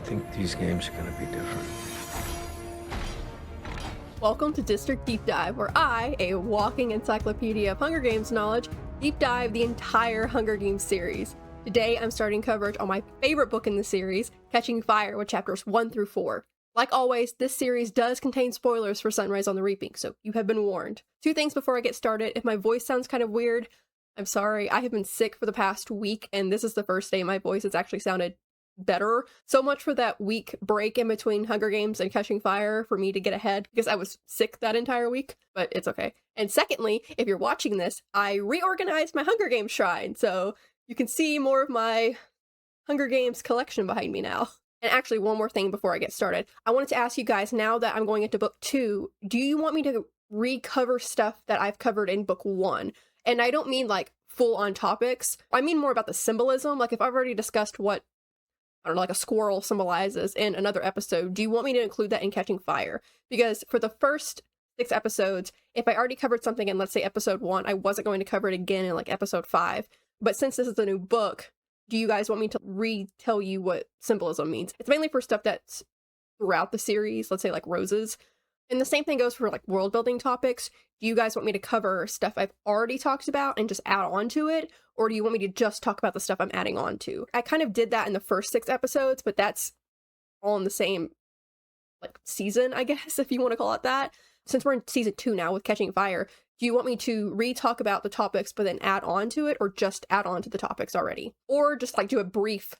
think these games are going to be different. Welcome to District Deep Dive, where I, a walking encyclopedia of Hunger Games knowledge, deep dive the entire Hunger Games series. Today, I'm starting coverage on my favorite book in the series, Catching Fire, with chapters 1 through 4. Like always, this series does contain spoilers for Sunrise on the Reaping, so you have been warned. Two things before I get started. If my voice sounds kind of weird, I'm sorry. I have been sick for the past week, and this is the first day my voice has actually sounded better. So much for that week break in between Hunger Games and Catching Fire for me to get ahead, because I was sick that entire week, but it's okay. And secondly, if you're watching this, I reorganized my Hunger Games shrine, so you can see more of my Hunger Games collection behind me now. And actually, one more thing before I get started. I wanted to ask you guys, now that I'm going into book 2, do you want me to recover stuff that I've covered in book 1? And I don't mean like full-on topics. I mean more about the symbolism. Like if I've already discussed what, I don't know, like a squirrel symbolizes in another episode, do you want me to include that in Catching Fire? Because for the first 6 episodes, if I already covered something in, let's say, episode 1, I wasn't going to cover it again in like episode 5. But since this is a new book, do you guys want me to retell you what symbolism means? It's mainly for stuff that's throughout the series, let's say like roses. And the same thing goes for like world building topics. Do you guys want me to cover stuff I've already talked about and just add on to it? Or do you want me to just talk about the stuff I'm adding on to? I kind of did that in the first 6 episodes, but that's all in the same like season, I guess, if you want to call it that. Since we're in season 2 now with Catching Fire, do you want me to re-talk about the topics but then add on to it, or just add on to the topics already? Or just like do a brief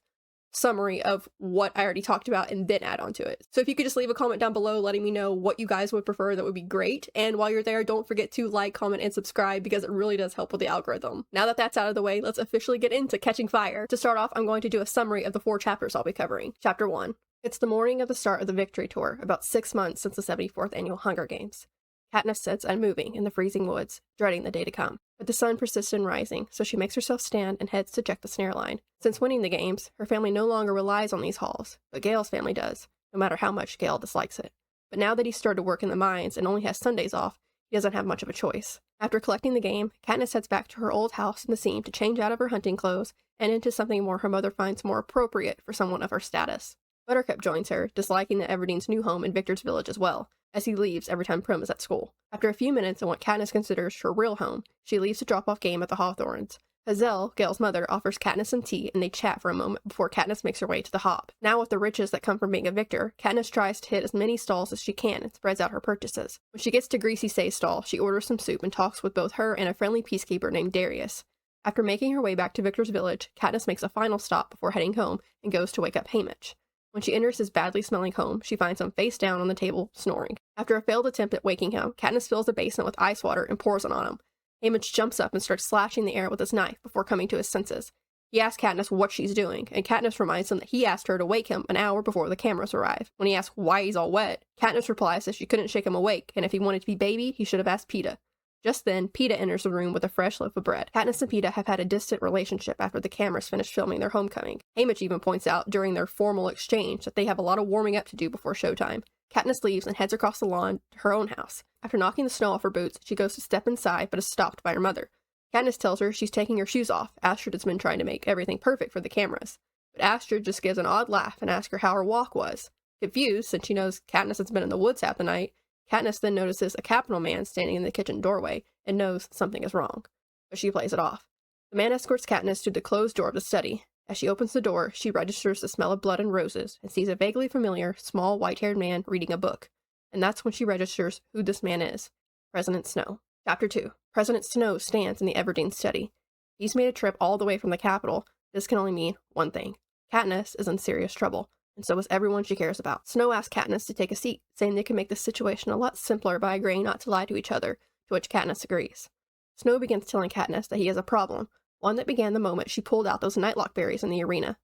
summary of what I already talked about and then add on to it. So if you could just leave a comment down below letting me know what you guys would prefer, that would be great. And while you're there, don't forget to like, comment, and subscribe, because it really does help with the algorithm. Now that that's out of the way, let's officially get into Catching Fire. To start off, I'm going to do a summary of the 4 chapters I'll be covering. Chapter 1. It's the morning of the start of the Victory Tour, about 6 months since the 74th Annual Hunger Games. Katniss sits unmoving in the freezing woods, dreading the day to come. But the sun persists in rising, so she makes herself stand and heads to check the snare line. Since winning the games, her family no longer relies on these halls, but Gale's family does, no matter how much Gale dislikes it. But now that he's started to work in the mines and only has Sundays off, he doesn't have much of a choice. After collecting the game, Katniss heads back to her old house in the seam to change out of her hunting clothes and into something more her mother finds more appropriate for someone of her status. Buttercup joins her, disliking the Everdean's new home in Victor's village as well, as he leaves every time Prim is at school. After a few minutes in what Katniss considers her real home, she leaves to drop off Game at the Hawthorns. Hazel, Gale's mother, offers Katniss some tea, and they chat for a moment before Katniss makes her way to the Hop. Now with the riches that come from being a victor, Katniss tries to hit as many stalls as she can and spreads out her purchases. When she gets to Greasy Say's stall, she orders some soup and talks with both her and a friendly peacekeeper named Darius. After making her way back to Victor's village, Katniss makes a final stop before heading home and goes to wake up Haymitch. When she enters his badly smelling home, she finds him face down on the table, snoring. After a failed attempt at waking him, Katniss fills the basin with ice water and pours it on him. Haymitch jumps up and starts slashing the air with his knife before coming to his senses. He asks Katniss what she's doing, and Katniss reminds him that he asked her to wake him an hour before the cameras arrive. When he asks why he's all wet, Katniss replies that she couldn't shake him awake, and if he wanted to be baby, he should have asked Peeta. Just then, Peeta enters the room with a fresh loaf of bread. Katniss and Peeta have had a distant relationship after the cameras finished filming their homecoming. Haymitch even points out during their formal exchange that they have a lot of warming up to do before showtime. Katniss leaves and heads across the lawn to her own house. After knocking the snow off her boots, she goes to step inside but is stopped by her mother. Katniss tells her she's taking her shoes off. Astrid has been trying to make everything perfect for the cameras. But Astrid just gives an odd laugh and asks her how her walk was. Confused, since she knows Katniss has been in the woods half the night, Katniss then notices a capital man standing in the kitchen doorway and knows something is wrong, but she plays it off. The man escorts Katniss to the closed door of the study. As she opens the door, she registers the smell of blood and roses and sees a vaguely familiar, small, white-haired man reading a book. And that's when she registers who this man is: President Snow. Chapter 2. President Snow stands in the Everdean study. He's made a trip all the way from the capital. This can only mean one thing: Katniss is in serious trouble. And so is everyone she cares about. Snow asks Katniss to take a seat, saying they can make the situation a lot simpler by agreeing not to lie to each other, to which Katniss agrees. Snow begins telling Katniss that he has a problem, one that began the moment she pulled out those nightlock berries in the arena.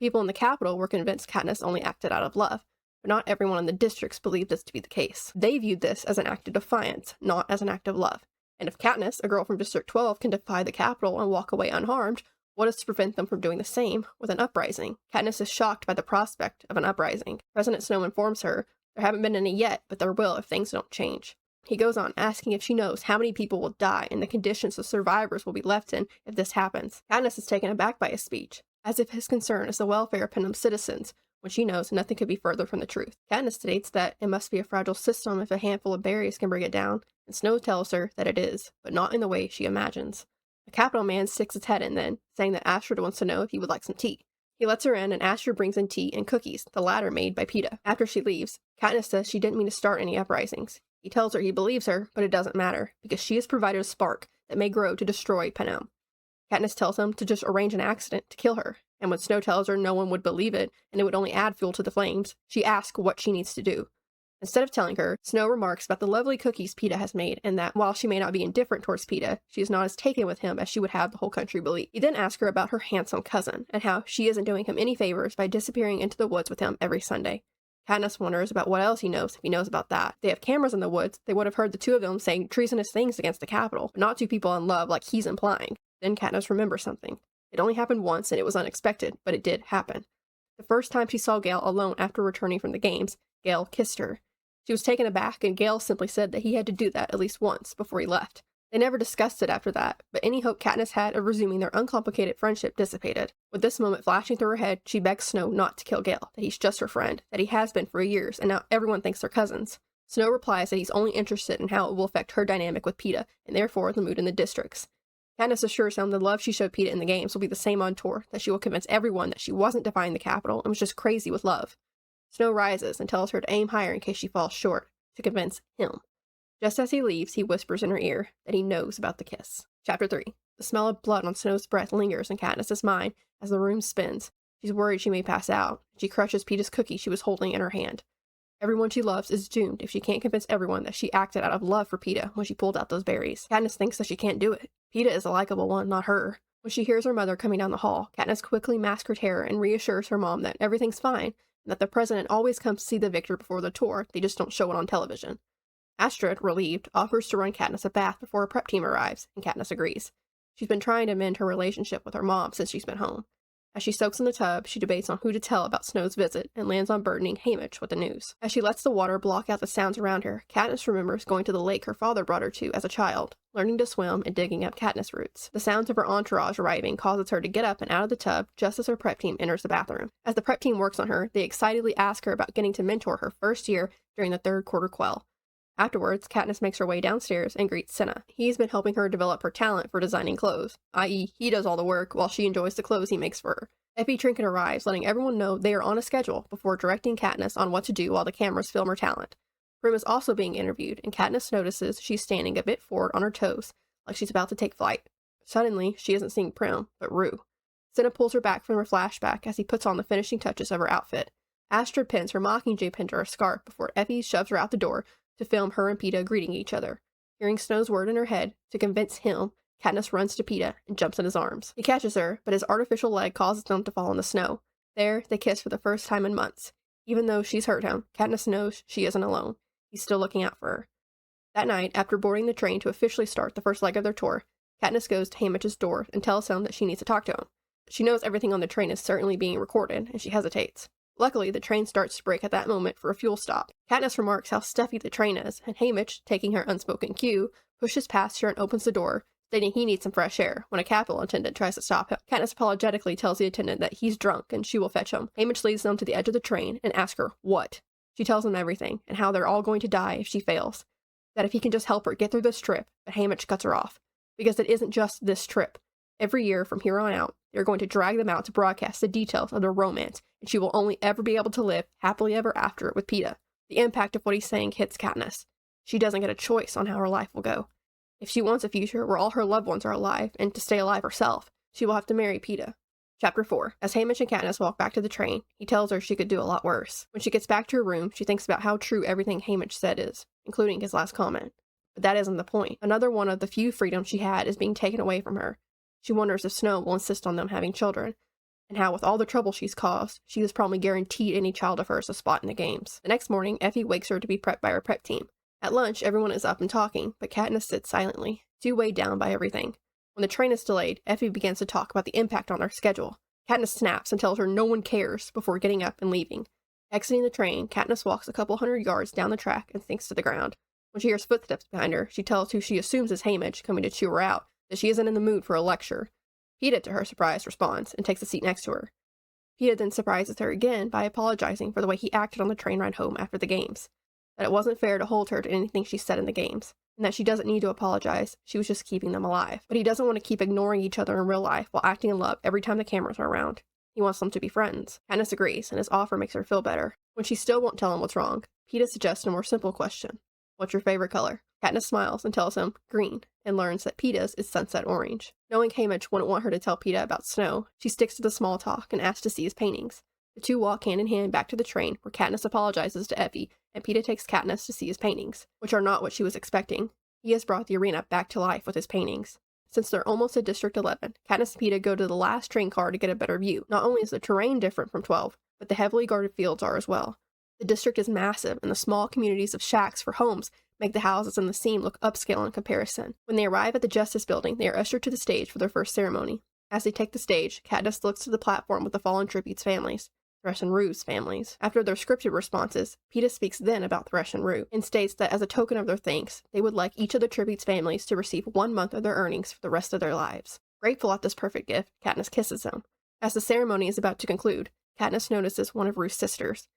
People in the capital were convinced Katniss only acted out of love, but not everyone in the districts believed this to be the case. They viewed this as an act of defiance, not as an act of love. And if Katniss, a girl from District 12, can defy the capital and walk away unharmed, what is to prevent them from doing the same with an uprising? Katniss is shocked by the prospect of an uprising. President Snow informs her there haven't been any yet, but there will if things don't change. He goes on, asking if she knows how many people will die and the conditions the survivors will be left in if this happens. Katniss is taken aback by his speech, as if his concern is the welfare of Penham's citizens, when she knows nothing could be further from the truth. Katniss states that it must be a fragile system if a handful of berries can bring it down, and Snow tells her that it is, but not in the way she imagines. The Capital Man sticks his head in then, saying that Astrid wants to know if he would like some tea. He lets her in, and Astrid brings in tea and cookies, the latter made by Peeta. After she leaves, Katniss says she didn't mean to start any uprisings. He tells her he believes her, but it doesn't matter, because she has provided a spark that may grow to destroy Panem. Katniss tells him to just arrange an accident to kill her, and when Snow tells her no one would believe it and it would only add fuel to the flames, she asks what she needs to do. Instead of telling her, Snow remarks about the lovely cookies Peeta has made, and that while she may not be indifferent towards Peeta, she is not as taken with him as she would have the whole country believe. He then asks her about her handsome cousin, and how she isn't doing him any favors by disappearing into the woods with him every Sunday. Katniss wonders about what else he knows if he knows about that. They have cameras in the woods. They would have heard the two of them saying treasonous things against the Capitol, but not two people in love like he's implying. Then Katniss remembers something. It only happened once, and it was unexpected, but it did happen. The first time she saw Gale alone after returning from the games, Gale kissed her. She was taken aback, and Gale simply said that he had to do that at least once before he left. They never discussed it after that, but any hope Katniss had of resuming their uncomplicated friendship dissipated. With this moment flashing through her head, she begs Snow not to kill Gale, that he's just her friend, that he has been for years, and now everyone thinks they're cousins. Snow replies that he's only interested in how it will affect her dynamic with Peeta, and therefore the mood in the districts. Katniss assures him the love she showed Peeta in the games will be the same on tour, that she will convince everyone that she wasn't defying the Capitol and was just crazy with love. Snow rises and tells her to aim higher in case she falls short, to convince him. Just as he leaves, he whispers in her ear that he knows about the kiss. Chapter 3. The smell of blood on Snow's breath lingers in Katniss's mind as the room spins. She's worried she may pass out. She crushes Peeta's cookie she was holding in her hand. Everyone she loves is doomed if she can't convince everyone that she acted out of love for Peeta when she pulled out those berries. Katniss thinks that she can't do it. Peeta is a likable one, not her. When she hears her mother coming down the hall, Katniss quickly masks her terror and reassures her mom that everything's fine, and that the president always comes to see the victor before the tour, they just don't show it on television. Astrid, relieved, offers to run Katniss a bath before her prep team arrives, and Katniss agrees. She's been trying to mend her relationship with her mom since she's been home. As she soaks in the tub, she debates on who to tell about Snow's visit and lands on burdening Haymitch with the news. As she lets the water block out the sounds around her, Katniss remembers going to the lake her father brought her to as a child, learning to swim and digging up Katniss roots. The sounds of her entourage arriving causes her to get up and out of the tub just as her prep team enters the bathroom. As the prep team works on her, they excitedly ask her about getting to mentor her first year during the third quarter quell. Afterwards, Katniss makes her way downstairs and greets Cinna. He's been helping her develop her talent for designing clothes, i.e. he does all the work while she enjoys the clothes he makes for her. Effie Trinket arrives, letting everyone know they are on a schedule before directing Katniss on what to do while the cameras film her talent. Prim is also being interviewed, and Katniss notices she's standing a bit forward on her toes, like she's about to take flight. Suddenly, she isn't seeing Prim, but Rue. Cinna pulls her back from her flashback as he puts on the finishing touches of her outfit. Astrid pins her Mockingjay pin to her scarf before Effie shoves her out the door to film her and Peeta greeting each other. Hearing Snow's word in her head, to convince him, Katniss runs to Peeta and jumps in his arms. He catches her, but his artificial leg causes them to fall in the snow. There, they kiss for the first time in months. Even though she's hurt him, Katniss knows she isn't alone. He's still looking out for her. That night, after boarding the train to officially start the first leg of their tour, Katniss goes to Haymitch's door and tells him that she needs to talk to him. She knows everything on the train is certainly being recorded, and she hesitates. Luckily, the train starts to break at that moment for a fuel stop. Katniss remarks how stuffy the train is, and Haymitch, taking her unspoken cue, pushes past her and opens the door, stating he needs some fresh air, when a Capitol attendant tries to stop him. Katniss apologetically tells the attendant that he's drunk and she will fetch him. Haymitch leads them to the edge of the train and asks her what. She tells him everything, and how they're all going to die if she fails. That if he can just help her get through this trip, but Haymitch cuts her off. Because it isn't just this trip. Every year from here on out, they're going to drag them out to broadcast the details of their romance, and she will only ever be able to live happily ever after with Peeta. The impact of what he's saying hits Katniss. She doesn't get a choice on how her life will go. If she wants a future where all her loved ones are alive, and to stay alive herself, she will have to marry Peeta. Chapter 4. As Haymitch and Katniss walk back to the train, he tells her she could do a lot worse. When she gets back to her room, she thinks about how true everything Haymitch said is, including his last comment. But that isn't the point. Another one of the few freedoms she had is being taken away from her. She wonders if Snow will insist on them having children, and how with all the trouble she's caused, she is probably guaranteed any child of hers a spot in the games. The next morning, Effie wakes her to be prepped by her prep team. At lunch, everyone is up and talking, but Katniss sits silently, too weighed down by everything. When the train is delayed, Effie begins to talk about the impact on their schedule. Katniss snaps and tells her no one cares before getting up and leaving. Exiting the train, Katniss walks a couple hundred yards down the track and sinks to the ground. When she hears footsteps behind her, she tells who she assumes is Haymitch coming to chew her out that she isn't in the mood for a lecture. Peeta, to her surprise, responds and takes a seat next to her. Peta then surprises her again by apologizing for the way he acted on the train ride home after the games, that it wasn't fair to hold her to anything she said in the games, and that she doesn't need to apologize, she was just keeping them alive. But he doesn't want to keep ignoring each other in real life while acting in love every time the cameras are around. He wants them to be friends. Katniss agrees, and his offer makes her feel better. When she still won't tell him what's wrong, Peta suggests a more simple question. What's your favorite color? Katniss smiles and tells him green, and learns that Peta's is sunset orange. Knowing Haymitch wouldn't want her to tell Peta about Snow, she sticks to the small talk and asks to see his paintings. The two walk hand in hand back to the train, where Katniss apologizes to Effie, and Peta takes Katniss to see his paintings, which are not what she was expecting. He has brought the arena back to life with his paintings. Since they're almost at District 11, Katniss and Peta go to the last train car to get a better view. Not only is the terrain different from 12, but the heavily guarded fields are as well. The district is massive, and the small communities of shacks for homes make the houses in the seam look upscale in comparison. When they arrive at the Justice Building, they are ushered to the stage for their first ceremony. As they take the stage, Katniss looks to the platform with the fallen tributes' families. Thresh and Rue's families. After their scripted responses, Peta speaks then about Thresh and Rue, and states that as a token of their thanks, they would like each of the tributes' families to receive 1 month of their earnings for the rest of their lives. Grateful at this perfect gift, Katniss kisses him. As the ceremony is about to conclude, Katniss notices one of Rue's sisters.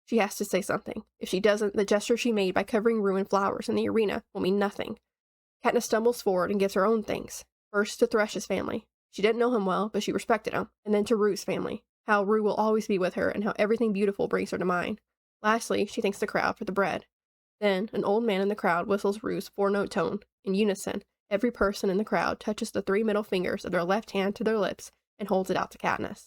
She has to say something. If she doesn't, the gesture she made by covering Rue in flowers in the arena will mean nothing. Katniss stumbles forward and gives her own thanks. First to Thresh's family. She didn't know him well, but she respected him. And then to Rue's family. How Rue will always be with her, and how everything beautiful brings her to mind. Lastly, she thanks the crowd for the bread. Then, an old man in the crowd whistles Rue's 4-note tone. In unison, every person in the crowd touches the 3 middle fingers of their left hand to their lips and holds it out to Katniss.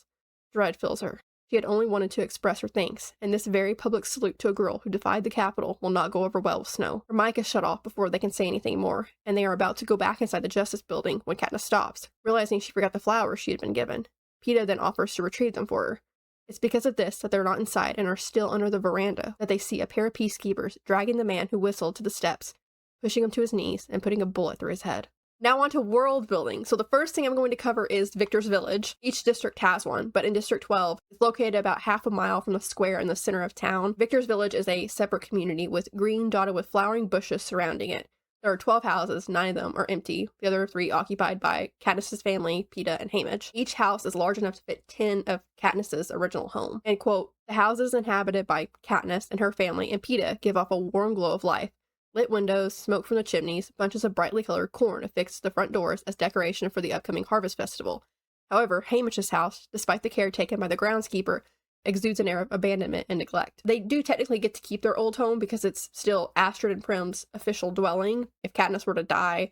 Dread fills her. She had only wanted to express her thanks, and this very public salute to a girl who defied the Capitol will not go over well with Snow. Her mic is shut off before they can say anything more, and they are about to go back inside the Justice Building when Katniss stops, realizing she forgot the flowers she had been given. Peta then offers to retrieve them for her. It's because of this that they're not inside and are still under the veranda that they see a pair of peacekeepers dragging the man who whistled to the steps, pushing him to his knees and putting a bullet through his head. Now on to world building. So the first thing I'm going to cover is Victor's Village. Each district has one, but in District 12, it's located about half a mile from the square in the center of town. Victor's Village is a separate community with green dotted with flowering bushes surrounding it. There are 12 houses, 9 of them are empty, the other 3 occupied by Katniss's family, Peta, and Haymitch. Each house is large enough to fit 10 of Katniss's original home. And quote, the houses inhabited by Katniss and her family and Peta give off a warm glow of life. Lit windows, smoke from the chimneys, bunches of brightly colored corn affixed to the front doors as decoration for the upcoming harvest festival. However, Haymitch's house, despite the care taken by the groundskeeper, exudes an air of abandonment and neglect. They do technically get to keep their old home because it's still Astrid and Prim's official dwelling. If Katniss were to die,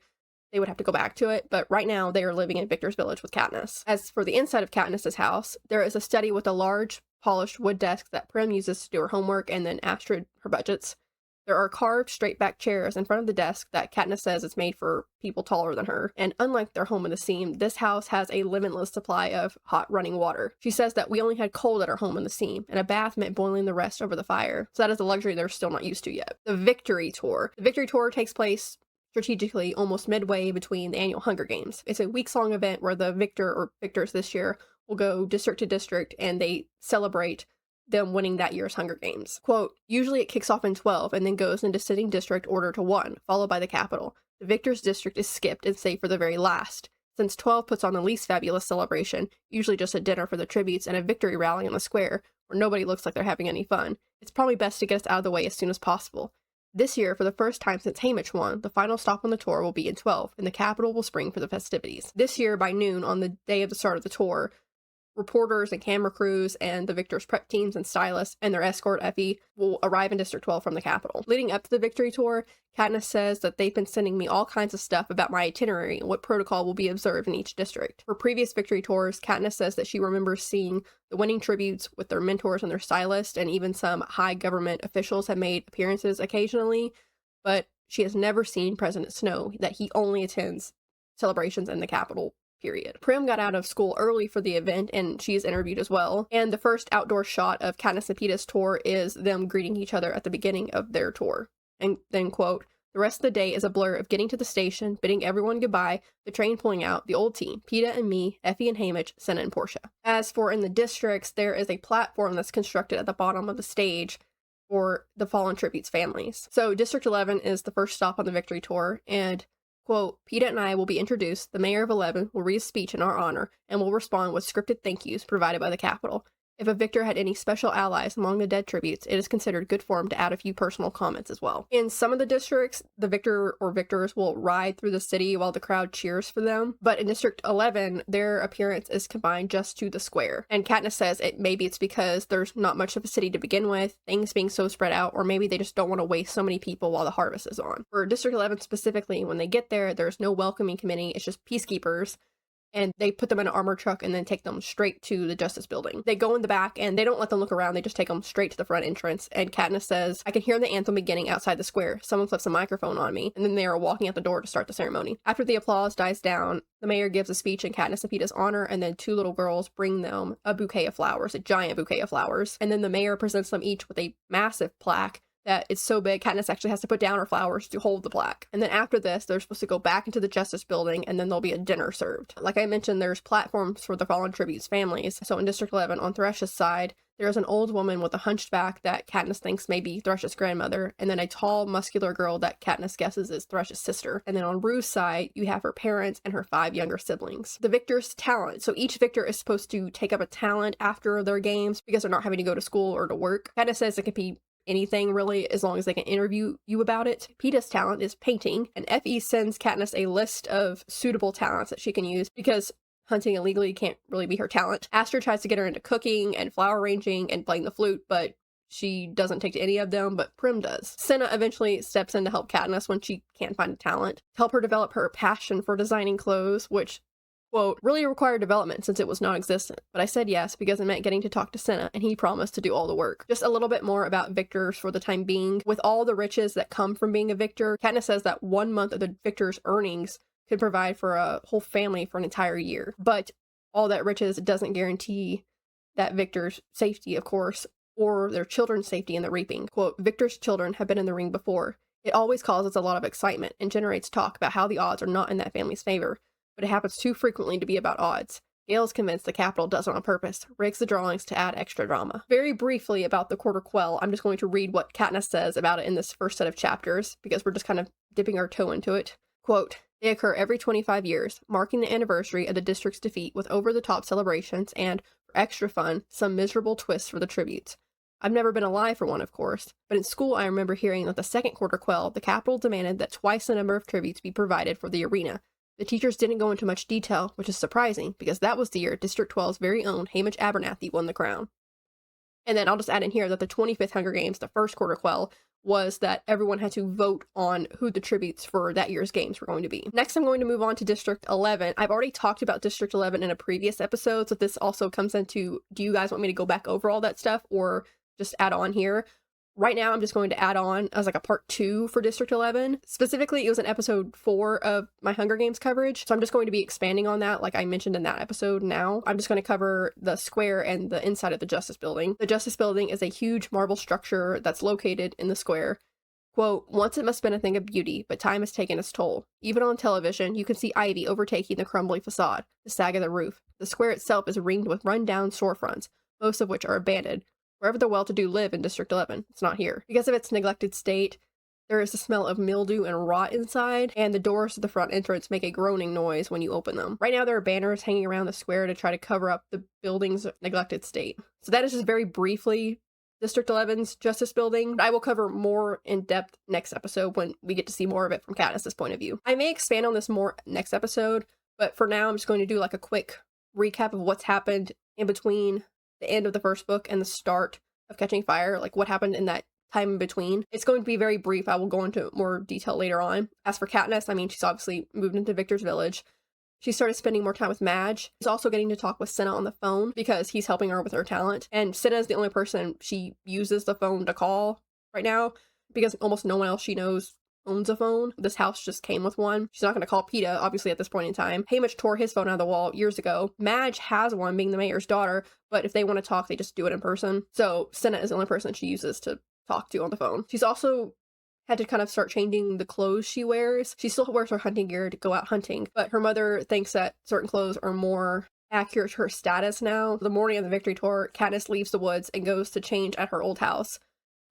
they would have to go back to it, but right now they are living in Victor's Village with Katniss. As for the inside of Katniss's house, there is a study with a large, polished wood desk that Prim uses to do her homework and then Astrid her budgets. There are carved straight-back chairs in front of the desk that Katniss says is made for people taller than her, and unlike their home in the seam, this house has a limitless supply of hot running water. She says that we only had cold at our home in the seam, and a bath meant boiling the rest over the fire, so that is a luxury they're still not used to yet. The Victory Tour. The Victory Tour takes place strategically almost midway between the annual Hunger Games. It's a weeks-long event where the victor or victors this year will go district to district, and they celebrate them winning that year's Hunger Games. Quote, usually it kicks off in 12 and then goes into sitting district order to 1, followed by the capital. The victor's district is skipped and saved for the very last, since 12 puts on the least fabulous celebration, usually just a dinner for the tributes and a victory rally on the square, where nobody looks like they're having any fun. It's probably best to get us out of the way as soon as possible. This year, for the first time since Haymitch won, the final stop on the tour will be in 12, and the capital will spring for the festivities. This year, by noon, on the day of the start of the tour, reporters and camera crews and the victors' prep teams and stylists and their escort, Effie, will arrive in District 12 from the capital. Leading up to the Victory Tour, Katniss says that they've been sending me all kinds of stuff about my itinerary and what protocol will be observed in each district. For previous Victory Tours, Katniss says that she remembers seeing the winning tributes with their mentors and their stylists, and even some high government officials have made appearances occasionally, but she has never seen President Snow, that he only attends celebrations in the capital. Period. Prim got out of school early for the event, and she is interviewed as well. And the first outdoor shot of Katniss and Peta's tour is them greeting each other at the beginning of their tour. And then, quote, the rest of the day is a blur of getting to the station, bidding everyone goodbye, the train pulling out, the old team, Peta and me, Effie and Haymitch, Senna and Portia. As for in the districts, there is a platform that's constructed at the bottom of the stage for the fallen tributes' families. So District 11 is the first stop on the Victory Tour, and quote, Peta and I will be introduced, the mayor of 11 will read a speech in our honor, and will respond with scripted thank yous provided by the Capitol. If a victor had any special allies among the dead tributes, it is considered good form to add a few personal comments as well. In some of the districts, the victor or victors will ride through the city while the crowd cheers for them, but in District 11, their appearance is confined just to the square. And Katniss says maybe it's because there's not much of a city to begin with, things being so spread out, or maybe they just don't want to waste so many people while the harvest is on. For District 11 specifically, when they get there, there's no welcoming committee, it's just peacekeepers, and they put them in an armored truck and then take them straight to the Justice Building. They go in the back and they don't let them look around, they just take them straight to the front entrance. And Katniss says, I can hear the anthem beginning outside the square. Someone flips a microphone on me, and then they are walking out the door to start the ceremony. After the applause dies down, the mayor gives a speech in Katniss and Peeta's honor, and then two little girls bring them a bouquet of flowers, a giant bouquet of flowers. And then the mayor presents them each with a massive plaque that it's so big, Katniss actually has to put down her flowers to hold the plaque. And then after this, they're supposed to go back into the Justice Building, and then there'll be a dinner served. Like I mentioned, there's platforms for the fallen tributes' families. So in District 11, on Thresh's side, there's an old woman with a hunched back that Katniss thinks may be Thresh's grandmother, and then a tall, muscular girl that Katniss guesses is Thresh's sister. And then on Rue's side, you have her parents and her 5 younger siblings. The victor's talent. So each victor is supposed to take up a talent after their games because they're not having to go to school or to work. Katniss says it could be anything really, as long as they can interview you about it. Peeta's talent is painting, and Effie sends Katniss a list of suitable talents that she can use because hunting illegally can't really be her talent. Aster tries to get her into cooking and flower arranging and playing the flute, but she doesn't take to any of them, but Prim does. Senna eventually steps in to help Katniss when she can't find a talent, to help her develop her passion for designing clothes, which, quote, really required development since it was non-existent, but I said yes because it meant getting to talk to Senna, and he promised to do all the work. Just a little bit more about victors for the time being. With all the riches that come from being a victor, Katniss says that 1 month of the victor's earnings could provide for a whole family for an entire year. But all that riches doesn't guarantee that victor's safety, of course, or their children's safety in the reaping. Quote, victor's children have been in the ring before. It always causes a lot of excitement and generates talk about how the odds are not in that family's favor, but it happens too frequently to be about odds. Gale is convinced the Capitol does it on purpose, rigs the drawings to add extra drama. Very briefly about the Quarter Quell, I'm just going to read what Katniss says about it in this first set of chapters, because we're just kind of dipping our toe into it. Quote, they occur every 25 years, marking the anniversary of the district's defeat with over-the-top celebrations and, for extra fun, some miserable twists for the tributes. I've never been alive for one, of course, but in school I remember hearing that the second Quarter Quell, the Capitol demanded that twice the number of tributes be provided for the arena. The teachers didn't go into much detail, which is surprising, because that was the year District 12's very own Hamish Abernathy won the crown. And then I'll just add in here that the 25th Hunger Games, the first Quarter Quell, was that everyone had to vote on who the tributes for that year's games were going to be. Next, I'm going to move on to District 11. I've already talked about District 11 in a previous episode, so this also comes into, do you guys want me to go back over all that stuff or just add on here? Right now, I'm just going to add on as like a part 2 for District 11. Specifically, it was in episode 4 of my Hunger Games coverage, so I'm just going to be expanding on that like I mentioned in that episode now. I'm just going to cover the square and the inside of the Justice Building. The Justice Building is a huge marble structure that's located in the square. Quote, once it must have been a thing of beauty, but time has taken its toll. Even on television, you can see ivy overtaking the crumbly facade, the sag of the roof. The square itself is ringed with run-down storefronts, most of which are abandoned. Wherever the well-to-do live in District 11, it's not here. Because of its neglected state, there is a smell of mildew and rot inside, and the doors to the front entrance make a groaning noise when you open them. Right now, there are banners hanging around the square to try to cover up the building's neglected state. So that is just very briefly District 11's Justice Building. I will cover more in depth next episode when we get to see more of it from Katniss's point of view. I may expand on this more next episode, but for now, I'm just going to do like a quick recap of what's happened in between the end of the first book and the start of Catching Fire, like what happened in that time in between. It's going to be very brief. I will go into more detail later on. As for Katniss, I mean, she's obviously moved into Victor's village. She started spending more time with Madge. She's also getting to talk with Senna on the phone because he's helping her with her talent. And Senna is the only person she uses the phone to call right now because almost no one else she knows owns a phone. This house just came with one. She's not going to call Peeta, obviously, at this point in time. Hamish tore his phone out of the wall years ago. Madge has one, being the mayor's daughter, but if they want to talk, they just do it in person. So Senna is the only person she uses to talk to on the phone. She's also had to kind of start changing the clothes she wears. She still wears her hunting gear to go out hunting, but her mother thinks that certain clothes are more accurate to her status now. The morning of the victory tour, Katniss leaves the woods and goes to change at her old house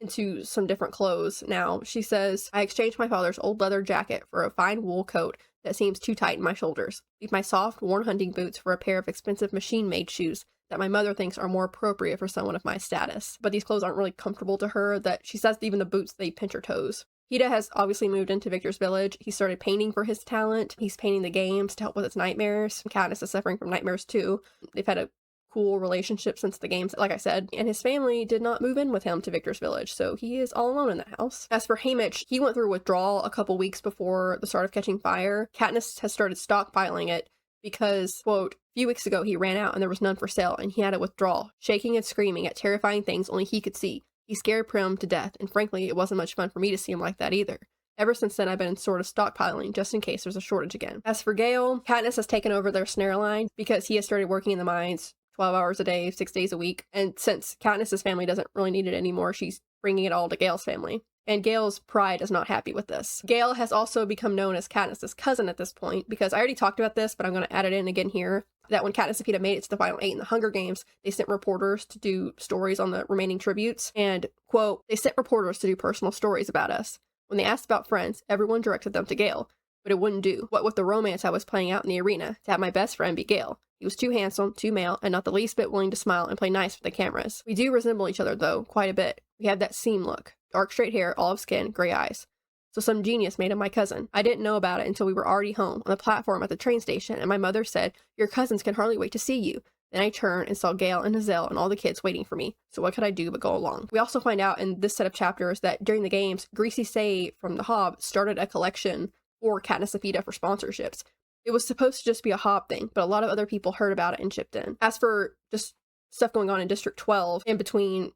into some different clothes. Now, she says, I exchanged my father's old leather jacket for a fine wool coat that seems too tight in my shoulders. Leave my soft, worn hunting boots for a pair of expensive machine-made shoes that my mother thinks are more appropriate for someone of my status. But these clothes aren't really comfortable to her, that she says even the boots, they pinch her toes. Hida has obviously moved into Victor's village. He started painting for his talent. He's painting the games to help with his nightmares. Katniss is suffering from nightmares too. They've had a cool relationship since the games, like I said, and his family did not move in with him to Victor's village, so he is all alone in the house. As for Haymitch, he went through withdrawal a couple weeks before the start of Catching Fire. Katniss has started stockpiling it because, quote, a few weeks ago he ran out and there was none for sale, and he had a withdrawal, shaking and screaming at terrifying things only he could see. He scared Prim to death, and frankly, it wasn't much fun for me to see him like that either. Ever since then, I've been sort of stockpiling, just in case there's a shortage again. As for Gale, Katniss has taken over their snare line because he has started working in the mines 12 hours a day, 6 days a week. And since Katniss's family doesn't really need it anymore, she's bringing it all to Gale's family. And Gale's pride is not happy with this. Gale has also become known as Katniss's cousin at this point, because I already talked about this, but I'm going to add it in again here, that when Katniss and Peeta made it to the final 8 in the Hunger Games, they sent reporters to do stories on the remaining tributes. And, quote, they sent reporters to do personal stories about us. When they asked about friends, everyone directed them to Gale. But it wouldn't do. What with the romance I was playing out in the arena, to have my best friend be Gale. He was too handsome, too male, and not the least bit willing to smile and play nice with the cameras. We do resemble each other, though, quite a bit. We have that seam look. Dark straight hair, olive skin, gray eyes. So some genius made him my cousin. I didn't know about it until we were already home, on the platform at the train station, and my mother said, "Your cousins can hardly wait to see you." Then I turned and saw Gale and Hazel and all the kids waiting for me. So what could I do but go along? We also find out in this set of chapters that during the games, Greasy Say from the Hob started a collection for Katniss and Peeta for sponsorships. It was supposed to just be a Hob thing, but a lot of other people heard about it and chipped in. As for just stuff going on in District 12 in between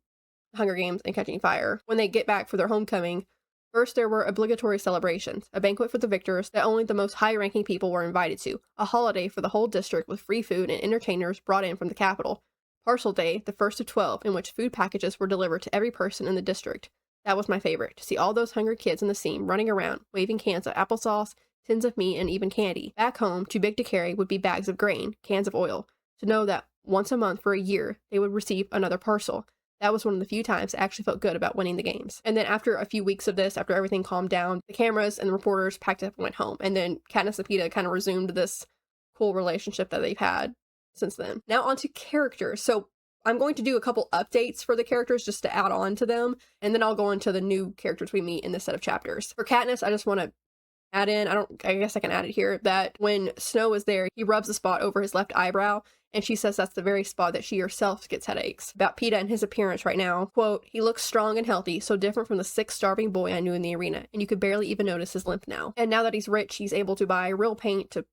Hunger Games and Catching Fire, when they get back for their homecoming, first there were obligatory celebrations, a banquet for the victors that only the most high-ranking people were invited to, a holiday for the whole district with free food and entertainers brought in from the capital, Parcel Day, the first of 12, in which food packages were delivered to every person in the district. That was my favorite, to see all those hungry kids in the seam running around, waving cans of applesauce, tins of meat, and even candy. Back home, too big to carry, would be bags of grain, cans of oil, to know that once a month for a year, they would receive another parcel. That was one of the few times I actually felt good about winning the games. And then after a few weeks of this, after everything calmed down, the cameras and the reporters packed up and went home. And then Katniss and Peeta kind of resumed this cool relationship that they've had since then. Now on to characters. So I'm going to do a couple updates for the characters just to add on to them, and then I'll go into the new characters we meet in this set of chapters. For Katniss, I just want to add in, I guess I can add it here, that when Snow is there, he rubs a spot over his left eyebrow, and she says that's the very spot that she herself gets headaches. About Peeta and his appearance right now, quote, "He looks strong and healthy, so different from the sick, starving boy I knew in the arena, and you could barely even notice his limp now. And now that he's rich, he's able to buy real paint to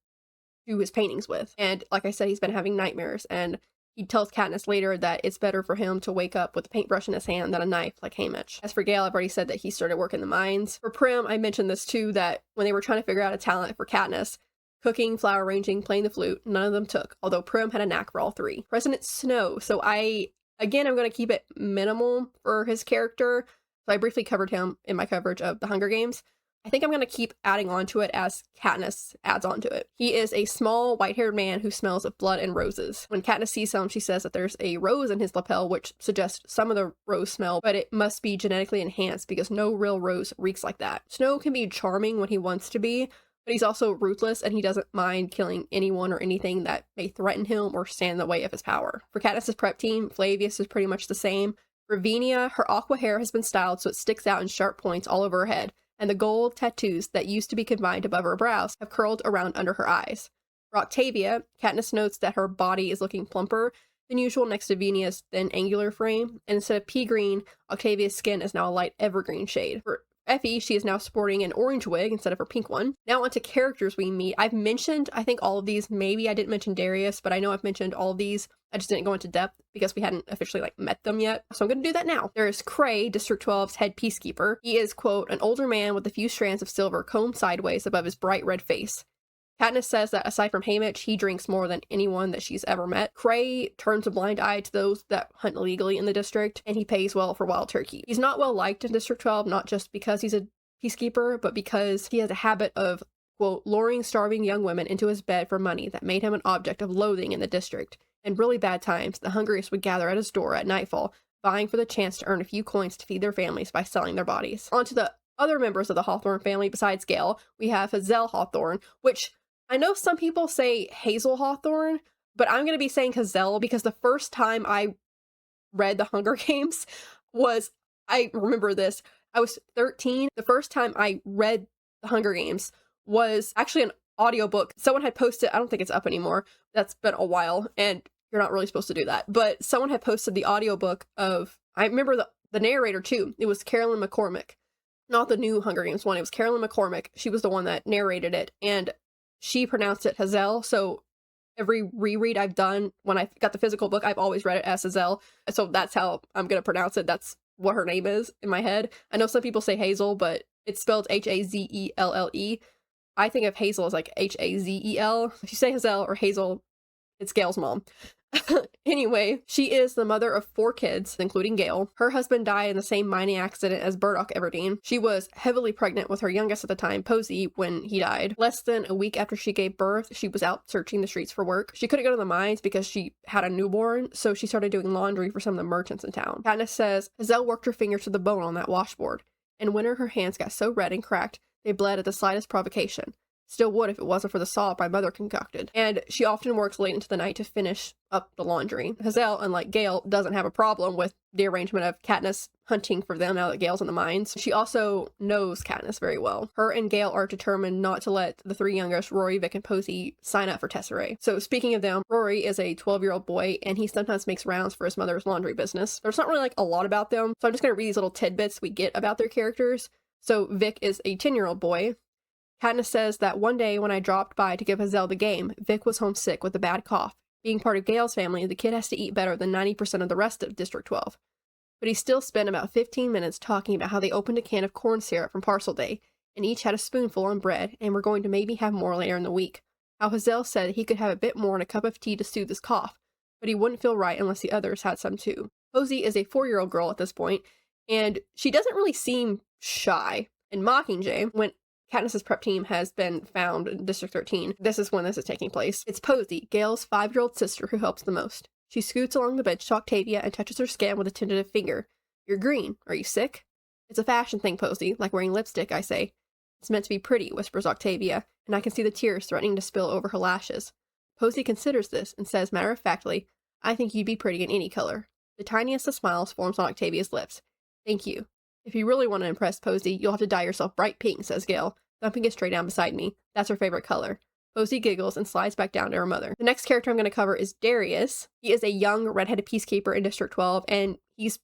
do his paintings with. And like I said, he's been having nightmares, and he tells Katniss later that it's better for him to wake up with a paintbrush in his hand than a knife like Haymitch. As for Gale, I've already said that he started work in the mines. For Prim, I mentioned this too, that when they were trying to figure out a talent for Katniss, cooking, flower arranging, playing the flute, none of them took, although Prim had a knack for all three. President Snow, so I'm going to keep it minimal for his character. So I briefly covered him in my coverage of the Hunger Games. I think I'm going to keep adding on to it as Katniss adds on to it. He is a small, white-haired man who smells of blood and roses. When Katniss sees him, she says that there's a rose in his lapel, which suggests some of the rose smell, but it must be genetically enhanced because no real rose reeks like that. Snow can be charming when he wants to be, but he's also ruthless, and he doesn't mind killing anyone or anything that may threaten him or stand in the way of his power. For Katniss's prep team, Flavius is pretty much the same. Ravinia, her aqua hair has been styled so it sticks out in sharp points all over her head, and the gold tattoos that used to be confined above her brows have curled around under her eyes. For Octavia, Katniss notes that her body is looking plumper than usual next to Venia's thin angular frame, and instead of pea green, Octavia's skin is now a light evergreen shade. For Effie, she is now sporting an orange wig instead of her pink one. Now onto characters we meet. I've mentioned, I think, all of these. Maybe I didn't mention Darius, but I know I've mentioned all of these. I just didn't go into depth because we hadn't officially, met them yet. So I'm going to do that now. There is Cray, District 12's head peacekeeper. He is, quote, an older man with a few strands of silver combed sideways above his bright red face. Katniss says that aside from Haymitch, he drinks more than anyone that she's ever met. Cray turns a blind eye to those that hunt illegally in the district, and he pays well for wild turkey. He's not well liked in District 12, not just because he's a peacekeeper, but because he has a habit of, quote, luring starving young women into his bed for money that made him an object of loathing in the district. In really bad times, the hungriest would gather at his door at nightfall, vying for the chance to earn a few coins to feed their families by selling their bodies. On to the other members of the Hawthorne family besides Gale, we have Hazel Hawthorne, which I know some people say Hazel Hawthorne, but I'm going to be saying Hazel because the first time I read The Hunger Games was, I remember this, I was 13. The first time I read The Hunger Games was actually an audiobook. Someone had posted, I don't think it's up anymore. That's been a while, and you're not really supposed to do that. But someone had posted the audiobook of, I remember the narrator too. It was Carolyn McCormick. Not the new Hunger Games one. It was Carolyn McCormick. She was the one that narrated it, and she pronounced it Hazel. So every reread I've done when I got the physical book, I've always read it as Hazel. So that's how I'm going to pronounce it. That's what her name is in my head. I know some people say Hazel, but it's spelled Hazelle. I think of Hazel as like Hazel. If you say Hazel or Hazel, it's Gail's mom. Anyway, she is the mother of 4 kids, including Gail. Her husband died in the same mining accident as Burdock Everdeen. She was heavily pregnant with her youngest at the time, Posey, when he died. Less than a week after she gave birth, she was out searching the streets for work. She couldn't go to the mines because she had a newborn, so she started doing laundry for some of the merchants in town. Katniss says, Hazel worked her fingers to the bone on that washboard. In winter, her hands got so red and cracked, they bled at the slightest provocation. Still would if it wasn't for the salt my mother concocted. And she often works late into the night to finish up the laundry. Hazel, unlike Gale, doesn't have a problem with the arrangement of Katniss hunting for them now that Gale's in the mines. She also knows Katniss very well. Her and Gale are determined not to let the 3 youngest, Rory, Vic, and Posey, sign up for Tesserae. So speaking of them, Rory is a 12-year-old boy, and he sometimes makes rounds for his mother's laundry business. There's not really like a lot about them, so I'm just going to read these little tidbits we get about their characters. So Vic is a 10-year-old boy. Katniss says that one day when I dropped by to give Hazel the game, Vic was homesick with a bad cough. Being part of Gale's family, the kid has to eat better than 90% of the rest of District 12. But he still spent about 15 minutes talking about how they opened a can of corn syrup from parcel day, and each had a spoonful on bread, and were going to maybe have more later in the week. How Hazel said he could have a bit more and a cup of tea to soothe his cough, but he wouldn't feel right unless the others had some too. Posey is a 4-year-old girl at this point, and she doesn't really seem shy. In Mockingjay, when Katniss's prep team has been found in District 13. This is when this is taking place. It's Posey, Gale's 5-year-old sister, who helps the most. She scoots along the bench to Octavia and touches her skin with a tentative finger. You're green. Are you sick? It's a fashion thing, Posey, like wearing lipstick, I say. It's meant to be pretty, whispers Octavia, and I can see the tears threatening to spill over her lashes. Posey considers this and says matter-of-factly, I think you'd be pretty in any color. The tiniest of smiles forms on Octavia's lips. Thank you. If you really want to impress Posey, you'll have to dye yourself bright pink, says Gale, thumping it straight down beside me. That's her favorite color. Posey giggles and slides back down to her mother. The next character I'm going to cover is Darius. He is a young, redheaded peacekeeper in District 12, and he's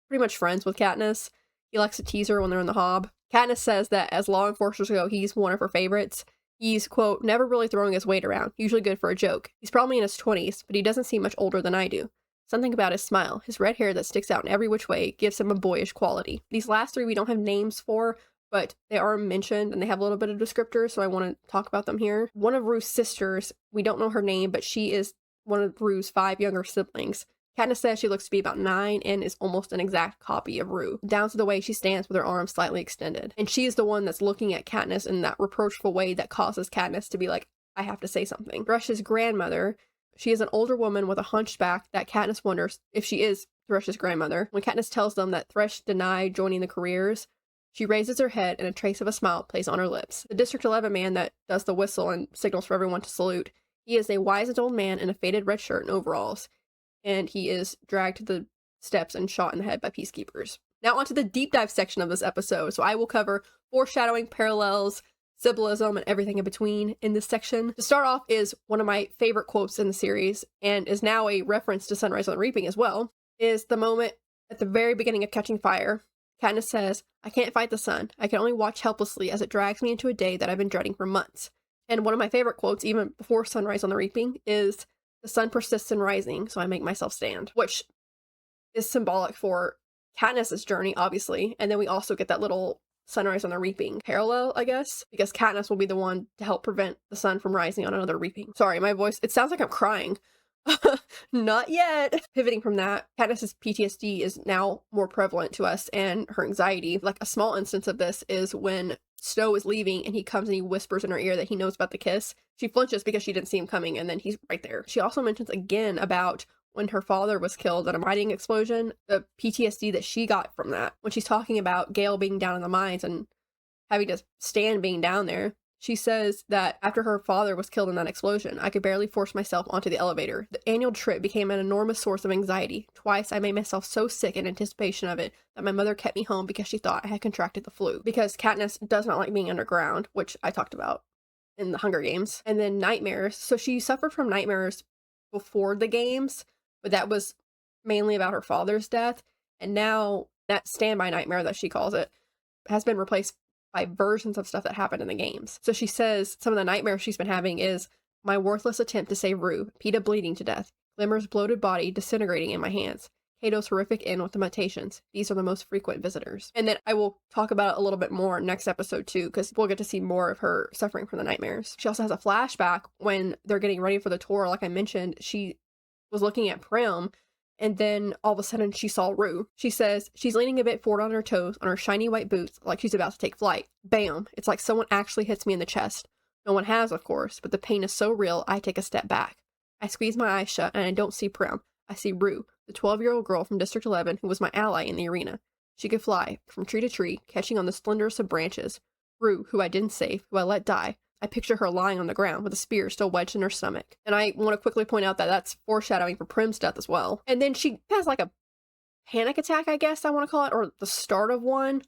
pretty much friends with Katniss. He likes to tease her when they're in the hob. Katniss says that as law enforcers go, he's one of her favorites. He's, quote, never really throwing his weight around, usually good for a joke. He's probably in his 20s, but he doesn't seem much older than I do. Something about his smile, his red hair that sticks out in every which way, gives him a boyish quality. These last 3 we don't have names for, but they are mentioned and they have a little bit of descriptors, so I want to talk about them here. One of Rue's sisters, we don't know her name, but she is one of Rue's 5 younger siblings. Katniss says she looks to be about 9 and is almost an exact copy of Rue, down to the way she stands with her arms slightly extended. And she is the one that's looking at Katniss in that reproachful way that causes Katniss to be like, I have to say something. Thresh's grandmother, she is an older woman with a hunchback that Katniss wonders if she is Thresh's grandmother. When Katniss tells them that Thresh denied joining the careers, she raises her head and a trace of a smile plays on her lips. The District 11 man that does the whistle and signals for everyone to salute, he is a wizened old man in a faded red shirt and overalls, and he is dragged to the steps and shot in the head by peacekeepers. Now onto the deep dive section of this episode. So I will cover foreshadowing, parallels, symbolism, and everything in between in this section. To start off is one of my favorite quotes in the series, and is now a reference to Sunrise on the Reaping as well, is the moment at the very beginning of Catching Fire. Katniss says, I can't fight the sun. I can only watch helplessly as it drags me into a day that I've been dreading for months. And one of my favorite quotes, even before Sunrise on the Reaping, is, the sun persists in rising, so I make myself stand, which is symbolic for Katniss's journey, obviously. And then we also get that little Sunrise on the Reaping parallel, I guess, because Katniss will be the one to help prevent the sun from rising on another reaping. Sorry, my voice, it sounds like I'm crying. Not yet. Pivoting from that, Katniss's PTSD is now more prevalent to us, and her anxiety. Like a small instance of this is when Snow is leaving and he comes and he whispers in her ear that he knows about the kiss. She flinches because she didn't see him coming, and then he's right there. She also mentions again about when her father was killed in a mining explosion, the PTSD that she got from that. When she's talking about Gale being down in the mines and having to stand being down there, She says that after her father was killed in that explosion, I could barely force myself onto the elevator. The annual trip became an enormous source of anxiety. Twice I made myself so sick in anticipation of it that my mother kept me home because she thought I had contracted the flu. Because Katniss does not like being underground, which I talked about in the Hunger Games. And then nightmares. So she suffered from nightmares before the games, but that was mainly about her father's death. And now that standby nightmare, that she calls it, has been replaced by versions of stuff that happened in the games. So she says some of the nightmares she's been having is my worthless attempt to save Rue, Peeta bleeding to death, Glimmer's bloated body disintegrating in my hands, Cato's horrific end with the mutations. These are the most frequent visitors. And then I will talk about it a little bit more next episode too, because we'll get to see more of her suffering from the nightmares. She also has a flashback when they're getting ready for the tour. Like I mentioned, she was looking at Prim, and then all of a sudden she saw Rue. She says she's leaning a bit forward on her toes, on her shiny white boots, like she's about to take flight. Bam! It's like someone actually hits me in the chest. No one has, of course, but the pain is so real, I take a step back. I squeeze my eyes shut, and I don't see Prim. I see Rue, the 12-year-old girl from District 11 who was my ally in the arena. She could fly, from tree to tree, catching on the slenderest of branches. Rue, who I didn't save, who I let die. I picture her lying on the ground with a spear still wedged in her stomach. And I want to quickly point out that that's foreshadowing for Prim's death as well. And then she has like a panic attack, I guess I want to call it, or the start of one,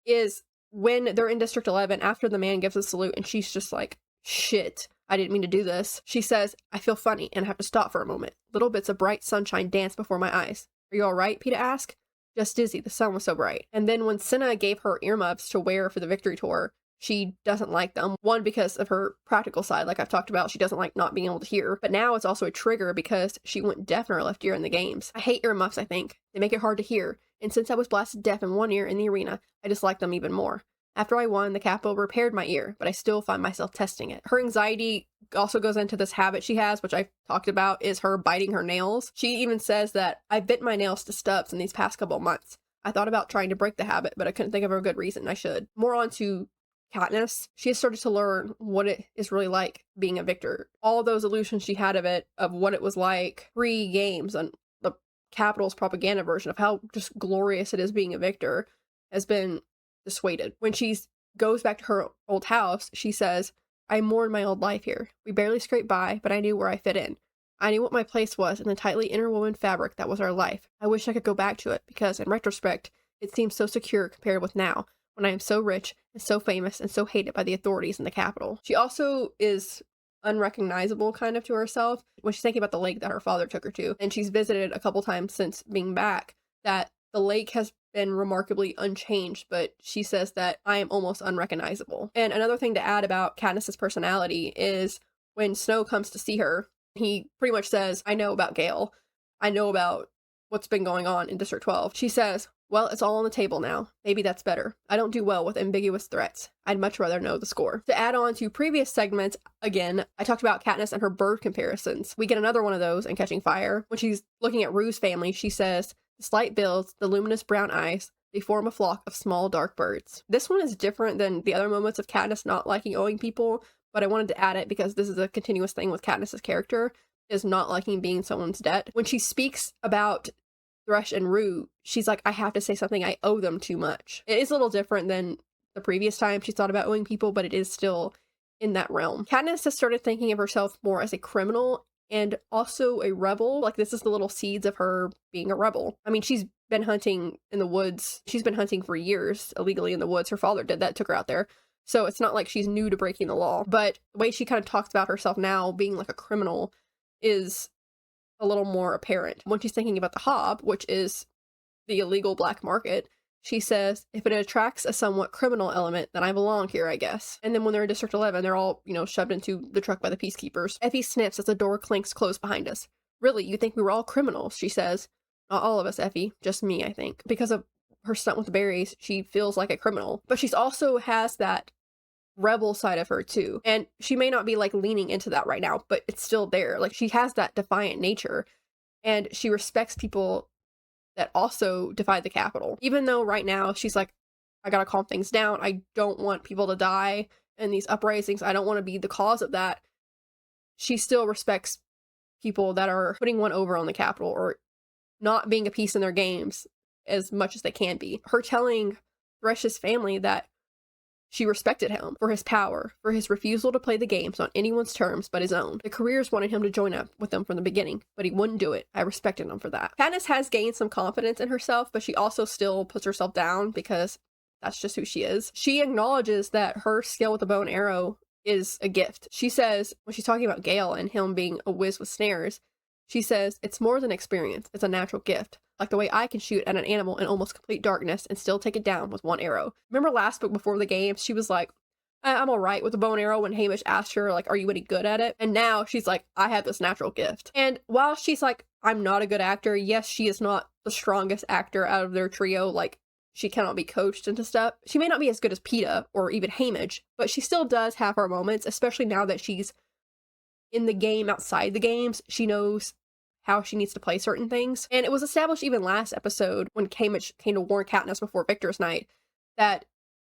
is when they're in District 11 after the man gives a salute and she's just like, shit, I didn't mean to do this. She says, I feel funny and have to stop for a moment. Little bits of bright sunshine dance before my eyes. Are you all right? Peeta asked. Just dizzy, the sun was so bright. And then when Cinna gave her earmuffs to wear for the victory tour, she doesn't like them. One, because of her practical side, like I've talked about, she doesn't like not being able to hear. But now it's also a trigger because she went deaf in her left ear in the games. I hate earmuffs, I think. They make it hard to hear. And since I was blasted deaf in one ear in the arena, I dislike them even more. After I won, the capo repaired my ear, but I still find myself testing it. Her anxiety also goes into this habit she has, which I've talked about, is her biting her nails. She even says that I bit my nails to stubs in these past couple months. I thought about trying to break the habit, but I couldn't think of a good reason I should. More on to Katniss. She has started to learn what it is really like being a victor. All those illusions she had of it, of what it was like pre-games and the Capitol's propaganda version of how just glorious it is being a victor, has been dissuaded. When she goes back to her old house, she says, I mourn my old life here. We barely scraped by, but I knew where I fit in. I knew what my place was in the tightly interwoven fabric that was our life. I wish I could go back to it, because in retrospect, it seems so secure compared with now, when I am so rich and so famous and so hated by the authorities in the capital. She also is unrecognizable kind of to herself when she's thinking about the lake that her father took her to, and she's visited a couple times since being back, that the lake has been remarkably unchanged, but she says that I am almost unrecognizable. And another thing to add about Katniss's personality is when Snow comes to see her, he pretty much says, I know about Gale. I know about what's been going on in District 12. She says, well, it's all on the table now. Maybe that's better. I don't do well with ambiguous threats. I'd much rather know the score. To add on to previous segments, again, I talked about Katniss and her bird comparisons. We get another one of those in Catching Fire. When she's looking at Rue's family, she says, the slight bills, the luminous brown eyes, they form a flock of small dark birds. This one is different than the other moments of Katniss not liking owing people, but I wanted to add it because this is a continuous thing with Katniss's character, is not liking being someone's debt. When she speaks about Thresh and Rue, she's like, I have to say something, I owe them too much. It is a little different than the previous time she thought about owing people, but it is still in that realm. Katniss has started thinking of herself more as a criminal and also a rebel. Like, this is the little seeds of her being a rebel. I mean, she's been hunting in the woods. She's been hunting for years illegally in the woods. Her father did that, took her out there. So it's not like she's new to breaking the law. But the way she kind of talks about herself now being like a criminal is a little more apparent. When she's thinking about the Hob, which is the illegal black market, she says, if it attracts a somewhat criminal element, then I belong here, I guess. And then when they're in District 11, they're all, shoved into the truck by the peacekeepers. Effie sniffs as the door clinks closed behind us. Really, you think we were all criminals, she says. Not all of us, Effie. Just me, I think. Because of her stunt with the berries, she feels like a criminal. But she's also has that rebel side of her too. And she may not be like leaning into that right now, but it's still there. Like, she has that defiant nature. And she respects people that also defy the Capitol. Even though right now she's like, I gotta calm things down. I don't want people to die in these uprisings. I don't want to be the cause of that. She still respects people that are putting one over on the Capitol or not being a piece in their games as much as they can be. Her telling Thresh's family that She respected him for his power, for his refusal to play the games on anyone's terms but his own. The careers wanted him to join up with them from the beginning, but he wouldn't do it. I respected him for that. Katniss has gained some confidence in herself, but she also still puts herself down because that's just who she is. She acknowledges that her skill with the bow and arrow is a gift. She says, when she's talking about Gale and him being a whiz with snares, she says, it's more than experience, it's a natural gift. Like the way I can shoot at an animal in almost complete darkness and still take it down with one arrow. Remember last book before the games, she was like, I'm alright with the bow and arrow when Hamish asked her, like, are you any good at it? And now she's like, I have this natural gift. And while she's like, I'm not a good actor, yes, she is not the strongest actor out of their trio, like, she cannot be coached into stuff. She may not be as good as Peeta or even Hamish, but she still does have her moments, especially now that she's in the game outside the games. She knows how she needs to play certain things. And it was established even last episode when Hamish came to warn Katniss before Victor's Night that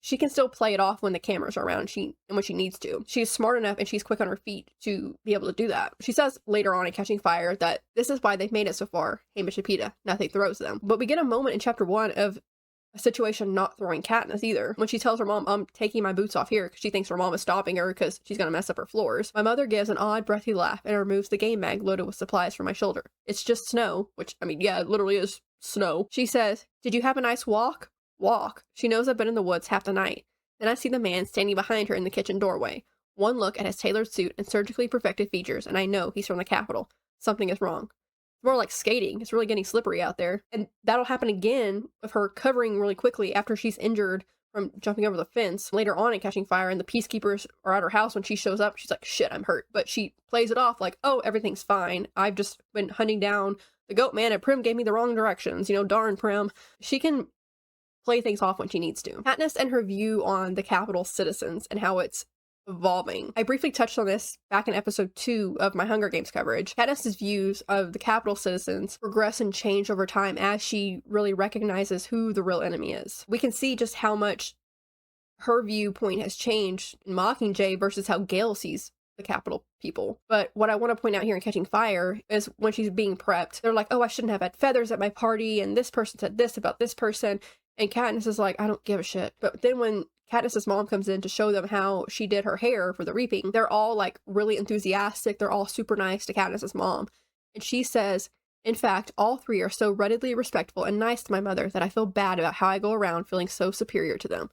she can still play it off when the cameras are around and when she needs to. She's smart enough and she's quick on her feet to be able to do that. She says later on in Catching Fire that this is why they've made it so far, Hamish and Peeta. Nothing throws them. But we get a moment in chapter 1 of a situation not throwing Katniss either. When she tells her mom, I'm taking my boots off here because she thinks her mom is stopping her because she's going to mess up her floors. My mother gives an odd, breathy laugh and removes the game bag loaded with supplies from my shoulder. It's just snow, which, I mean, yeah, it literally is snow. She says, did you have a nice walk? Walk. She knows I've been in the woods half the night. Then I see the man standing behind her in the kitchen doorway. One look at his tailored suit and surgically perfected features, and I know he's from the capital. Something is wrong. More like skating. It's really getting slippery out there. And that'll happen again with her covering really quickly after she's injured from jumping over the fence later on in Catching Fire, and the peacekeepers are at her house. When she shows up, she's like, shit, I'm hurt. But she plays it off like, oh, everything's fine. I've just been hunting down the goat man and Prim gave me the wrong directions. You know, darn Prim. She can play things off when she needs to. Katniss and her view on the capital's citizens and how it's evolving. I briefly touched on this back in episode 2 of my Hunger Games coverage. Katniss's views of the capital citizens progress and change over time as she really recognizes who the real enemy is. We can see just how much her viewpoint has changed in Mockingjay versus how Gale sees the capital people. But what I want to point out here in Catching Fire is when she's being prepped, they're like, oh, I shouldn't have had feathers at my party, and this person said this about this person, and Katniss is like, I don't give a shit. But then when Katniss's mom comes in to show them how she did her hair for the reaping, they're all like really enthusiastic. They're all super nice to Katniss's mom. And she says, in fact, all three are so readily respectful and nice to my mother that I feel bad about how I go around feeling so superior to them.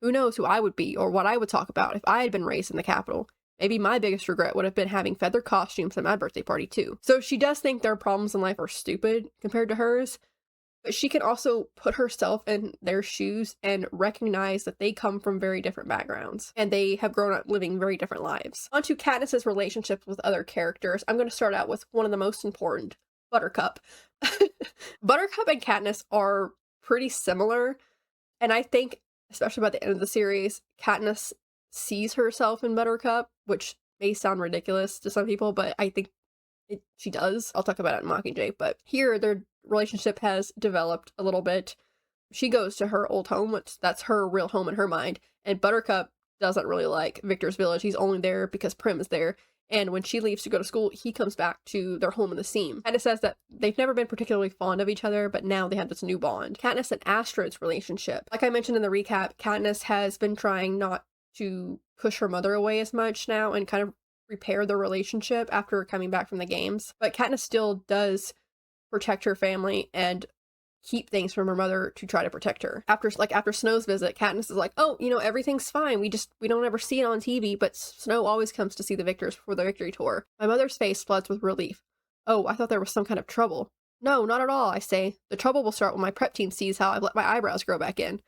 Who knows who I would be or what I would talk about if I had been raised in the capital. Maybe my biggest regret would have been having feather costumes at my birthday party too. So she does think their problems in life are stupid compared to hers, but she can also put herself in their shoes and recognize that they come from very different backgrounds and they have grown up living very different lives. On to Katniss's relationships with other characters. I'm going to start out with one of the most important, Buttercup. Buttercup and Katniss are pretty similar, and I think, especially by the end of the series, Katniss sees herself in Buttercup, which may sound ridiculous to some people, but I think she does. I'll talk about it in Mockingjay, but here their relationship has developed a little bit. She goes to her old home, which that's her real home in her mind, and Buttercup doesn't really like Victor's village. He's only there because Prim is there, and when she leaves to go to school, he comes back to their home in the seam. And it says that they've never been particularly fond of each other, but now they have this new bond. Katniss and Astrid's relationship. Like I mentioned in the recap, Katniss has been trying not to push her mother away as much now and kind of repair their relationship after coming back from the games. But Katniss still does protect her family and keep things from her mother to try to protect her. After Snow's visit, Katniss is like, oh, you know, everything's fine. We don't ever see it on TV, but Snow always comes to see the victors for the victory tour. My mother's face floods with relief. Oh, I thought there was some kind of trouble. No, not at all, I say. The trouble will start when my prep team sees how I've let my eyebrows grow back in.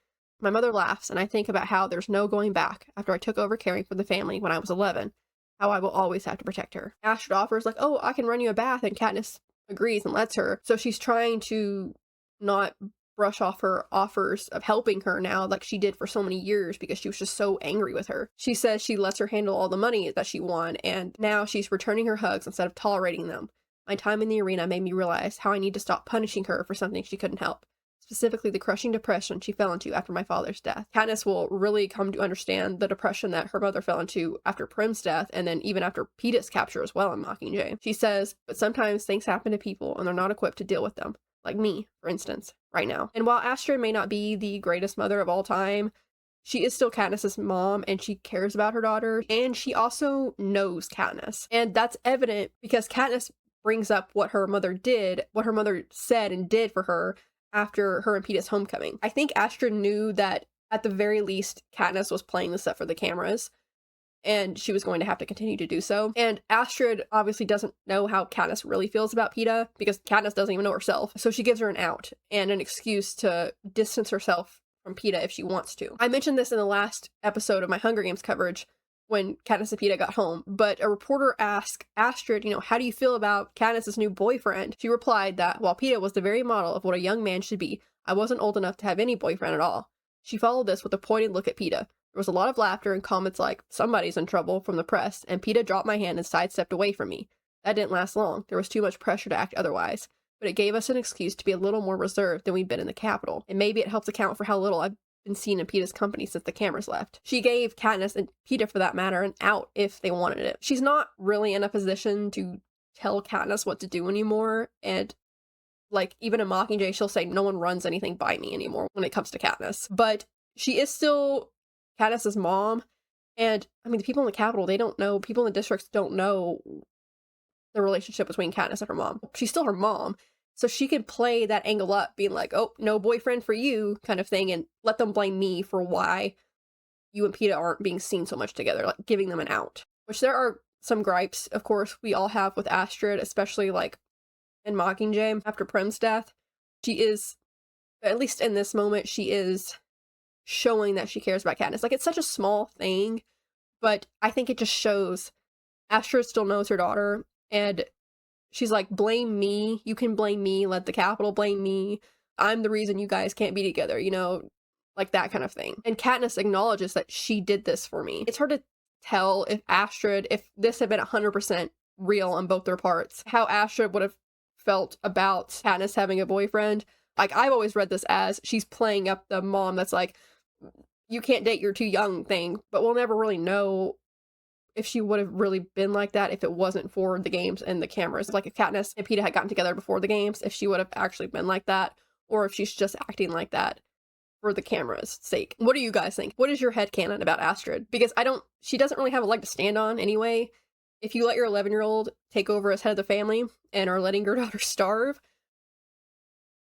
My mother laughs, and I think about how there's no going back after I took over caring for the family when I was 11. How I will always have to protect her. Astrid offers like, oh, I can run you a bath, and Katniss agrees and lets her. So she's trying to not brush off her offers of helping her now like she did for so many years because she was just so angry with her. She says she lets her handle all the money that she won, and now she's returning her hugs instead of tolerating them. My time in the arena made me realize how I need to stop punishing her for something she couldn't help. Specifically the crushing depression she fell into after my father's death. Katniss will really come to understand the depression that her mother fell into after Prim's death, and then even after Peeta's capture as well in Mockingjay. She says, but sometimes things happen to people and they're not equipped to deal with them. Like me, for instance, right now. And while Astrid may not be the greatest mother of all time, she is still Katniss's mom and she cares about her daughter, and she also knows Katniss. And that's evident because Katniss brings up what her mother said and did for her after her and Peeta's homecoming. I think Astrid knew that at the very least Katniss was playing this up for the cameras, and she was going to have to continue to do so. And Astrid obviously doesn't know how Katniss really feels about Peeta, because Katniss doesn't even know herself. So she gives her an out and an excuse to distance herself from Peeta if she wants to. I mentioned this in the last episode of my Hunger Games coverage when Katniss and Peeta got home, but a reporter asked Astrid, how do you feel about Katniss's new boyfriend? She replied that while Peeta was the very model of what a young man should be, I wasn't old enough to have any boyfriend at all. She followed this with a pointed look at Peeta. There was a lot of laughter and comments like, somebody's in trouble, from the press, and Peeta dropped my hand and sidestepped away from me. That didn't last long. There was too much pressure to act otherwise, but it gave us an excuse to be a little more reserved than we'd been in the Capitol, and maybe it helps account for how little I've been seen in Peeta's company since the cameras left. She gave Katniss, and Peeta for that matter, an out if they wanted it. She's not really in a position to tell Katniss what to do anymore, and even in Mockingjay, she'll say, no one runs anything by me anymore when it comes to Katniss. But she is still Katniss's mom, and the people in the Capitol, they don't know, people in the districts don't know the relationship between Katniss and her mom. She's still her mom, so she can play that angle up, being like, oh, no boyfriend for you, kind of thing, and let them blame me for why you and Peeta aren't being seen so much together, giving them an out. Which there are some gripes, of course, we all have with Astrid, especially in Mockingjay after Prim's death. She is, at least in this moment, she is showing that she cares about Katniss. It's such a small thing, but I think it just shows Astrid still knows her daughter, and she's like, blame me, you can blame me, let the Capitol blame me, I'm the reason you guys can't be together, that kind of thing. And Katniss acknowledges that she did this for me. It's hard to tell if this had been 100% real on both their parts, how Astrid would have felt about Katniss having a boyfriend. I've always read this as she's playing up the mom that's like, you can't date, you're too young thing, but we'll never really know if she would have really been like that if it wasn't for the games and the cameras. If Katniss and Peeta had gotten together before the games, if she would have actually been like that, or if she's just acting like that for the camera's sake. What do you guys think? What is your headcanon about Astrid? Because she doesn't really have a leg to stand on anyway. If you let your 11-year-old take over as head of the family and are letting your daughter starve,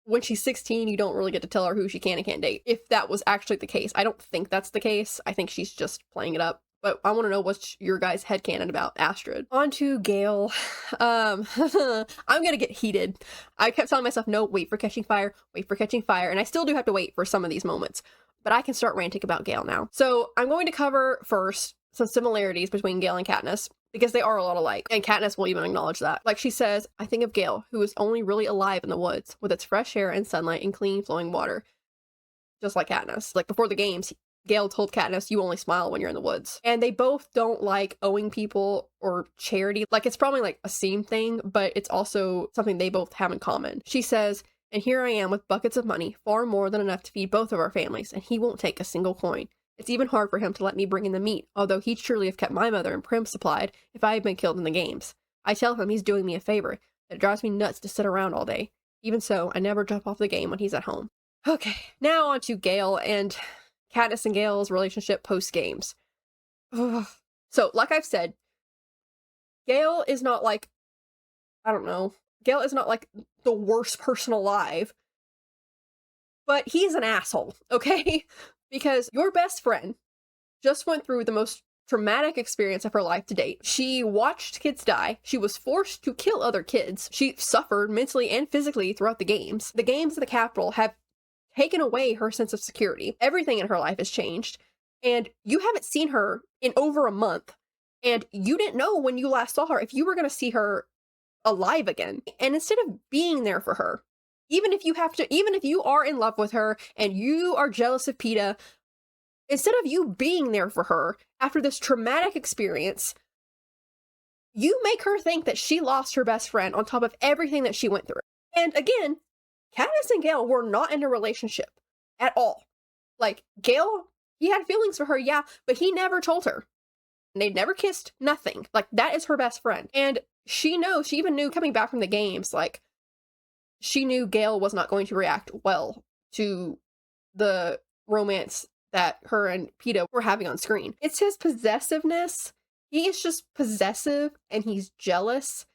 when she's 16, you don't really get to tell her who she can and can't date. If that was actually the case. I don't think that's the case. I think she's just playing it up. But I want to know what's your guys' headcanon about Astrid. On to Gale. I'm gonna get heated. I kept telling myself, no, wait for catching fire, and I still do have to wait for some of these moments. But I can start ranting about Gale now. So I'm going to cover first some similarities between Gale and Katniss, because they are a lot alike, and Katniss will even acknowledge that. She says, I think of Gale, who is only really alive in the woods, with its fresh air and sunlight and clean flowing water. Just like Katniss. Before the games, Gale told Katniss, you only smile when you're in the woods. And they both don't like owing people or charity. It's probably a seam thing, but it's also something they both have in common. She says, and here I am with buckets of money, far more than enough to feed both of our families, and he won't take a single coin. It's even hard for him to let me bring in the meat, although he'd surely have kept my mother and Prim supplied if I had been killed in the games. I tell him he's doing me a favor, that it drives me nuts to sit around all day. Even so, I never jump off the game when he's at home. Okay, now on to Gale and Katniss and Gale's relationship post-games. So, like I've said, Gale is not Gale is not the worst person alive, but he's an asshole, okay? Because your best friend just went through the most traumatic experience of her life to date. She watched kids die. She was forced to kill other kids. She suffered mentally and physically throughout the games. The games of the Capitol have taken away her sense of security. Everything in her life has changed. And you haven't seen her in over a month. And you didn't know when you last saw her if you were going to see her alive again. And instead of being there for her, even if you are in love with her and you are jealous of Peeta, instead of you being there for her after this traumatic experience, you make her think that she lost her best friend on top of everything that she went through. And again, Katniss and Gale were not in a relationship at all. Gale, he had feelings for her, yeah, but he never told her. They'd never kissed, nothing. That is her best friend. And she even knew coming back from the games, she knew Gale was not going to react well to the romance that her and PETA were having on screen. It's his possessiveness. He is just possessive and he's jealous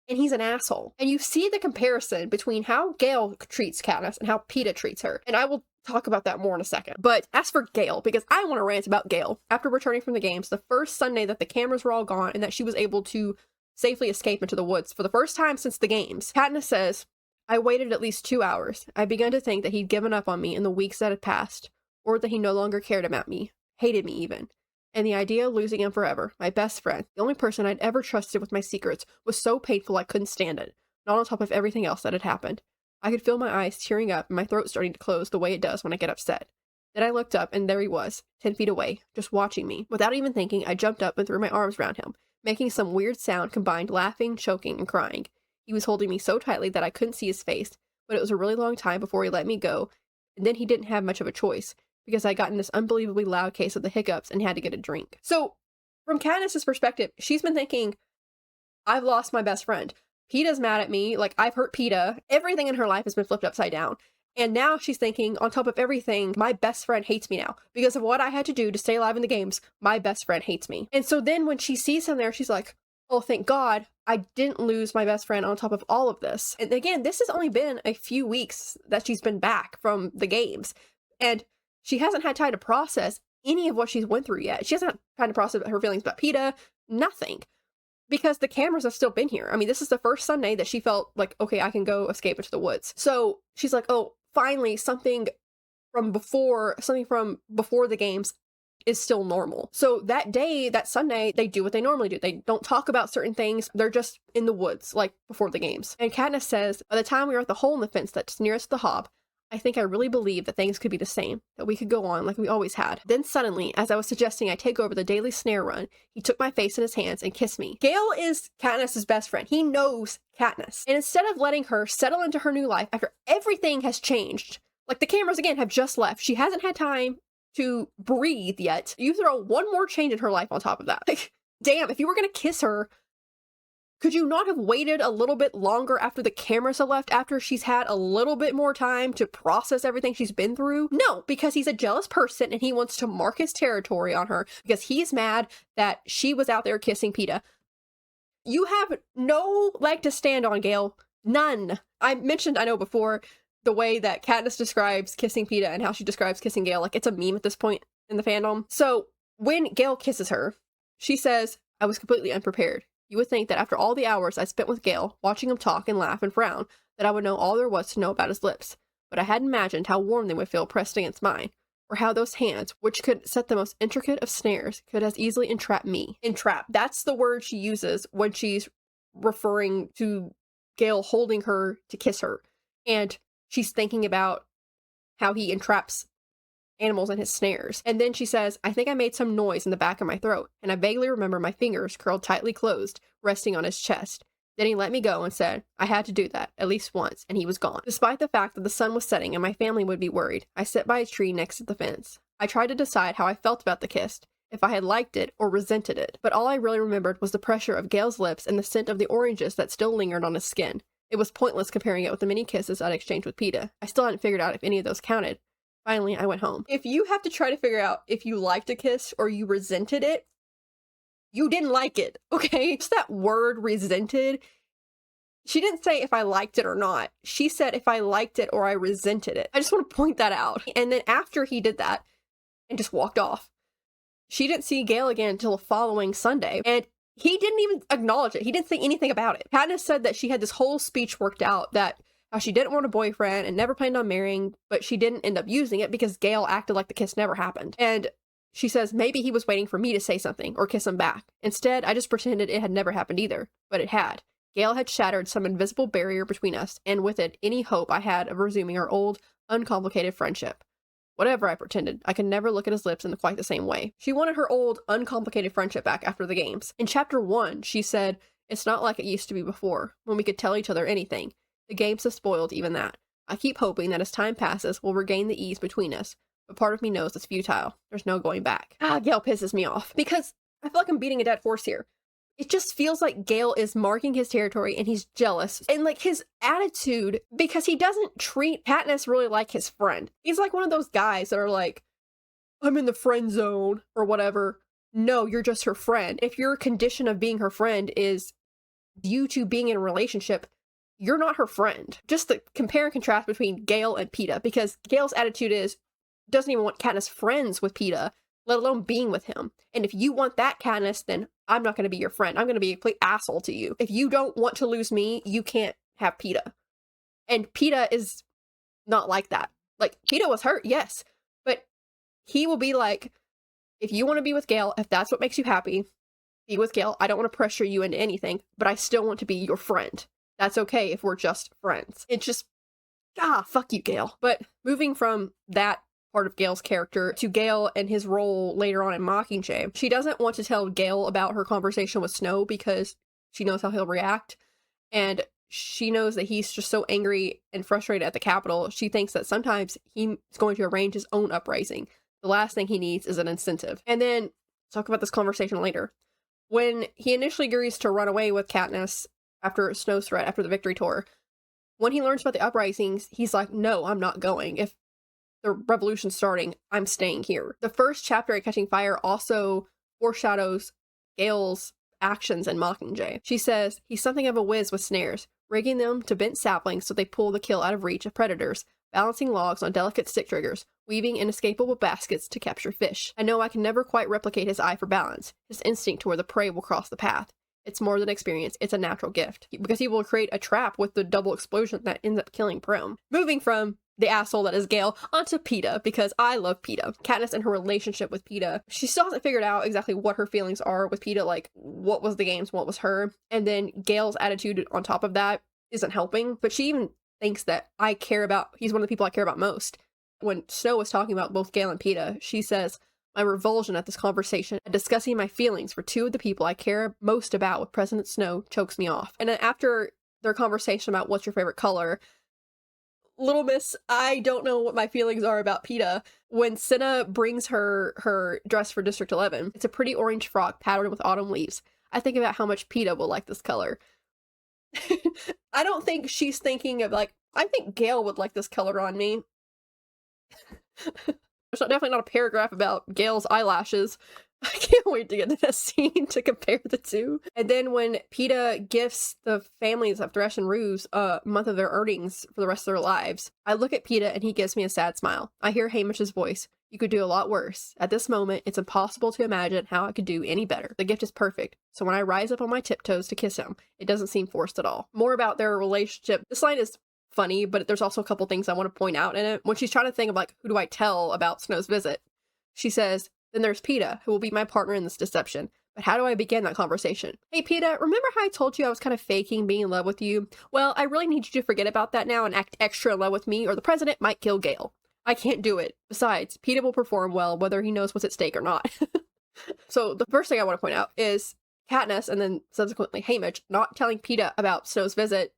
and he's an asshole. And you see the comparison between how Gale treats Katniss and how PETA treats her. And I will talk about that more in a second. But as for Gale, because I want to rant about Gale, after returning from the games, the first Sunday that the cameras were all gone and that she was able to safely escape into the woods for the first time since the games, Katniss says, "I waited at least 2 hours. I began to think that he'd given up on me in the weeks that had passed, or that he no longer cared about me, hated me even. And the idea of losing him forever, my best friend, the only person I'd ever trusted with my secrets, was so painful I couldn't stand it, not on top of everything else that had happened. I could feel my eyes tearing up and my throat starting to close the way it does when I get upset. Then I looked up and there he was, 10 feet away, just watching me. Without even thinking, I jumped up and threw my arms around him, making some weird sound combined laughing, choking, and crying. He was holding me so tightly that I couldn't see his face, but it was a really long time before he let me go, and then he didn't have much of a choice, because I got in this unbelievably loud case of the hiccups and had to get a drink." So, from Katniss's perspective, she's been thinking, I've lost my best friend. PETA's mad at me, like, I've hurt PETA. Everything in her life has been flipped upside down. And now she's thinking, on top of everything, my best friend hates me now. Because of what I had to do to stay alive in the games, my best friend hates me. And so then when she sees him there, she's like, oh, thank God, I didn't lose my best friend on top of all of this. And again, this has only been a few weeks that she's been back from the games. And she hasn't had time to process any of what she's went through yet. She hasn't had time to process her feelings about PETA, nothing. Because the cameras have still been here. I mean, this is the first Sunday that she felt like, okay, I can go escape into the woods. So she's like, oh, finally, something from before the games is still normal. So that day, that Sunday, they do what they normally do. They don't talk about certain things. They're just in the woods, like before the games. And Katniss says, by the time we were at the hole in the fence that's nearest the hob, I think I really believed that things could be the same, that we could go on like we always had. Then suddenly, as I was suggesting I take over the daily snare run, he took my face in his hands and kissed me. Gale is Katniss's best friend. He knows Katniss. And instead of letting her settle into her new life after everything has changed, like the cameras again have just left, she hasn't had time to breathe yet. You throw one more change in her life on top of that. Like, damn, if you were gonna kiss her, could you not have waited a little bit longer after the cameras have left, after she's had a little bit more time to process everything she's been through? No, because he's a jealous person and he wants to mark his territory on her because he's mad that she was out there kissing PETA. You have no leg to stand on, Gale. None. I mentioned, I know before, the way that Katniss describes kissing PETA and how she describes kissing Gale. Like, it's a meme at this point in the fandom. So, when Gale kisses her, she says, I was completely unprepared. You would think that after all the hours I spent with Gale, watching him talk and laugh and frown, that I would know all there was to know about his lips. But I hadn't imagined how warm they would feel pressed against mine, or how those hands, which could set the most intricate of snares, could as easily entrap me. Entrap. That's the word she uses when she's referring to Gale holding her to kiss her. And she's thinking about how he entraps animals in his snares. And then she says, I think I made some noise in the back of my throat, and I vaguely remember my fingers curled tightly closed, resting on his chest. Then he let me go and said, I had to do that, at least once, and he was gone. Despite the fact that the sun was setting and my family would be worried, I sat by a tree next to the fence. I tried to decide how I felt about the kiss, if I had liked it or resented it, but all I really remembered was the pressure of Gale's lips and the scent of the oranges that still lingered on his skin. It was pointless comparing it with the many kisses I'd exchanged with PETA. I still hadn't figured out if any of those counted. Finally, I went home. If you have to try to figure out if you liked a kiss or you resented it, you didn't like it, okay? Just that word resented. She didn't say if I liked it or not. She said if I liked it or I resented it. I just want to point that out. And then after he did that and just walked off, she didn't see Gale again until the following Sunday. And he didn't even acknowledge it. He didn't say anything about it. Katniss said that she had this whole speech worked out that how she didn't want a boyfriend and never planned on marrying, but she didn't end up using it because Gale acted like the kiss never happened. And she says maybe he was waiting for me to say something or kiss him back. Instead, I just pretended it had never happened either, but it had. Gale had shattered some invisible barrier between us, and with it, any hope I had of resuming our old, uncomplicated friendship. Whatever I pretended, I could never look at his lips in quite the same way. She wanted her old, uncomplicated friendship back after the games. In chapter 1, she said, it's not like it used to be before, when we could tell each other anything. The games have spoiled even that. I keep hoping that as time passes, we'll regain the ease between us, but part of me knows it's futile. There's no going back. Gale pisses me off, because I feel like I'm beating a dead horse here. It just feels like Gale is marking his territory and he's jealous. And like his attitude, because he doesn't treat Katniss really like his friend. He's like one of those guys that are like, I'm in the friend zone or whatever. No, you're just her friend. If your condition of being her friend is due to being in a relationship, you're not her friend. Just the compare and contrast between Gale and Peeta, because Gale's attitude is doesn't even want Katniss friends with Peeta, let alone being with him. And if you want that, Katniss, then I'm not going to be your friend. I'm going to be a complete asshole to you. If you don't want to lose me, you can't have Peeta. And Peeta is not like that. Like, Peeta was hurt, yes, but he will be like, if you want to be with Gale, if that's what makes you happy, be with Gale. I don't want to pressure you into anything, but I still want to be your friend. That's okay if we're just friends. It's just, fuck you, Gale. But moving from that part of Gale's character to Gale and his role later on in Mockingjay, she doesn't want to tell Gale about her conversation with Snow because she knows how he'll react. And she knows that he's just so angry and frustrated at the Capitol. She thinks that sometimes he's going to arrange his own uprising. The last thing he needs is an incentive. And then, talk about this conversation later. When he initially agrees to run away with Katniss after Snow's threat, after the victory tour, when he learns about the uprisings, he's like, no, I'm not going. If the revolution's starting, I'm staying here. The first chapter at Catching Fire also foreshadows Gale's actions in Mockingjay. She says, he's something of a whiz with snares, rigging them to bent saplings so they pull the kill out of reach of predators, balancing logs on delicate stick triggers, weaving inescapable baskets to capture fish. I know I can never quite replicate his eye for balance, his instinct to where the prey will cross the path. It's more than experience, it's a natural gift. Because he will create a trap with the double explosion that ends up killing Prim. Moving from the asshole that is Gale onto Peeta, because I love Peeta. Katniss and her relationship with Peeta. She still hasn't figured out exactly what her feelings are with Peeta, like what was the games, what was her. And then Gale's attitude on top of that isn't helping, but she even thinks that he's one of the people I care about most. When Snow was talking about both Gale and Peeta, she says, my revulsion at this conversation and discussing my feelings for two of the people I care most about with President Snow chokes me off. And then after their conversation about what's your favorite color, Little Miss, I don't know what my feelings are about Peeta. When Cinna brings her dress for District 11, it's a pretty orange frock patterned with autumn leaves. I think about how much Peeta will like this color. I don't think she's thinking of I think Gale would like this color on me. There's definitely not a paragraph about Gale's eyelashes. I can't wait to get to that scene to compare the two. And then when Peeta gifts the families of Thresh and Ruse a month of their earnings for the rest of their lives, I look at Peeta and he gives me a sad smile. I hear Hamish's voice. You could do a lot worse. At this moment, it's impossible to imagine how I could do any better. The gift is perfect, so when I rise up on my tiptoes to kiss him, it doesn't seem forced at all. More about their relationship. This line is funny, but there's also a couple things I want to point out in it. When she's trying to think of who do I tell about Snow's visit, she says, then there's Peeta, who will be my partner in this deception. But how do I begin that conversation? Hey Peeta, remember how I told you I was kind of faking being in love with you? Well, I really need you to forget about that now and act extra in love with me, or the president might kill Gale. I can't do it. Besides, Peeta will perform well whether he knows what's at stake or not. So the first thing I want to point out is Katniss, and then subsequently Haymitch, not telling Peeta about Snow's visit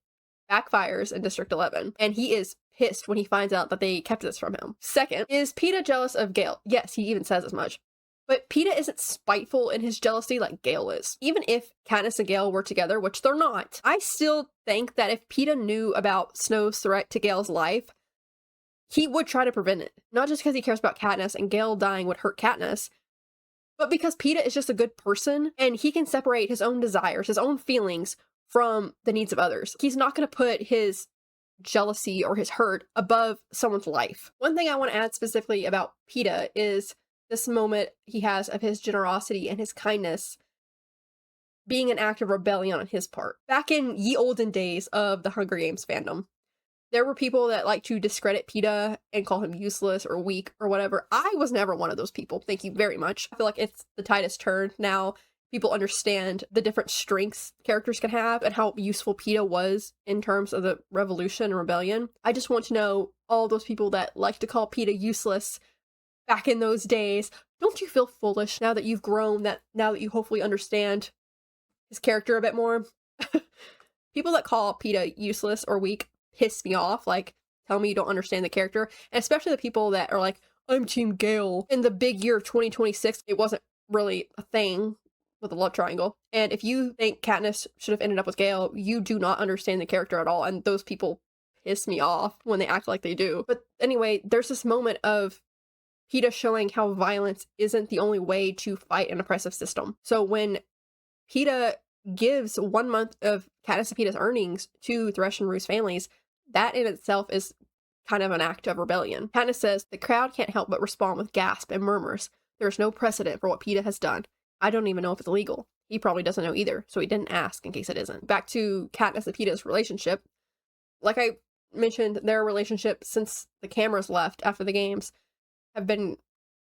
backfires in District 11, and he is pissed when he finds out that they kept this from him. Second, is Peeta jealous of Gale? Yes, he even says as much. But Peeta isn't spiteful in his jealousy like Gale is. Even if Katniss and Gale were together, which they're not, I still think that if Peeta knew about Snow's threat to Gale's life, he would try to prevent it. Not just because he cares about Katniss and Gale dying would hurt Katniss, but because Peeta is just a good person and he can separate his own desires, his own feelings from the needs of others. He's not going to put his jealousy or his hurt above someone's life. One thing I want to add specifically about Peeta is this moment he has of his generosity and his kindness being an act of rebellion on his part. Back in ye olden days of the Hunger Games fandom, there were people that like to discredit Peeta and call him useless or weak or whatever. I was never one of those people. Thank you very much. I feel like it's the tide has turned now. People understand the different strengths characters can have and how useful Peeta was in terms of the revolution and rebellion. I just want to know all those people that like to call Peeta useless back in those days. Don't you feel foolish now that you've grown, now that you hopefully understand his character a bit more? People that call Peeta useless or weak piss me off. Tell me you don't understand the character. And especially the people that are like, I'm Team Gale. In the big year of 2026, it wasn't really a thing with a love triangle. And if you think Katniss should have ended up with Gale, you do not understand the character at all. And those people piss me off when they act like they do. But anyway, there's this moment of Peeta showing how violence isn't the only way to fight an oppressive system. So when Peeta gives 1 month of Katniss and Peeta's earnings to Thresh and Rue's families, that in itself is kind of an act of rebellion. Katniss says, the crowd can't help but respond with gasps and murmurs. There's no precedent for what Peeta has done. I don't even know if it's illegal. He probably doesn't know either, so he didn't ask in case it isn't. Back to Katniss and Peeta's relationship. Like I mentioned, their relationship since the cameras left after the games have been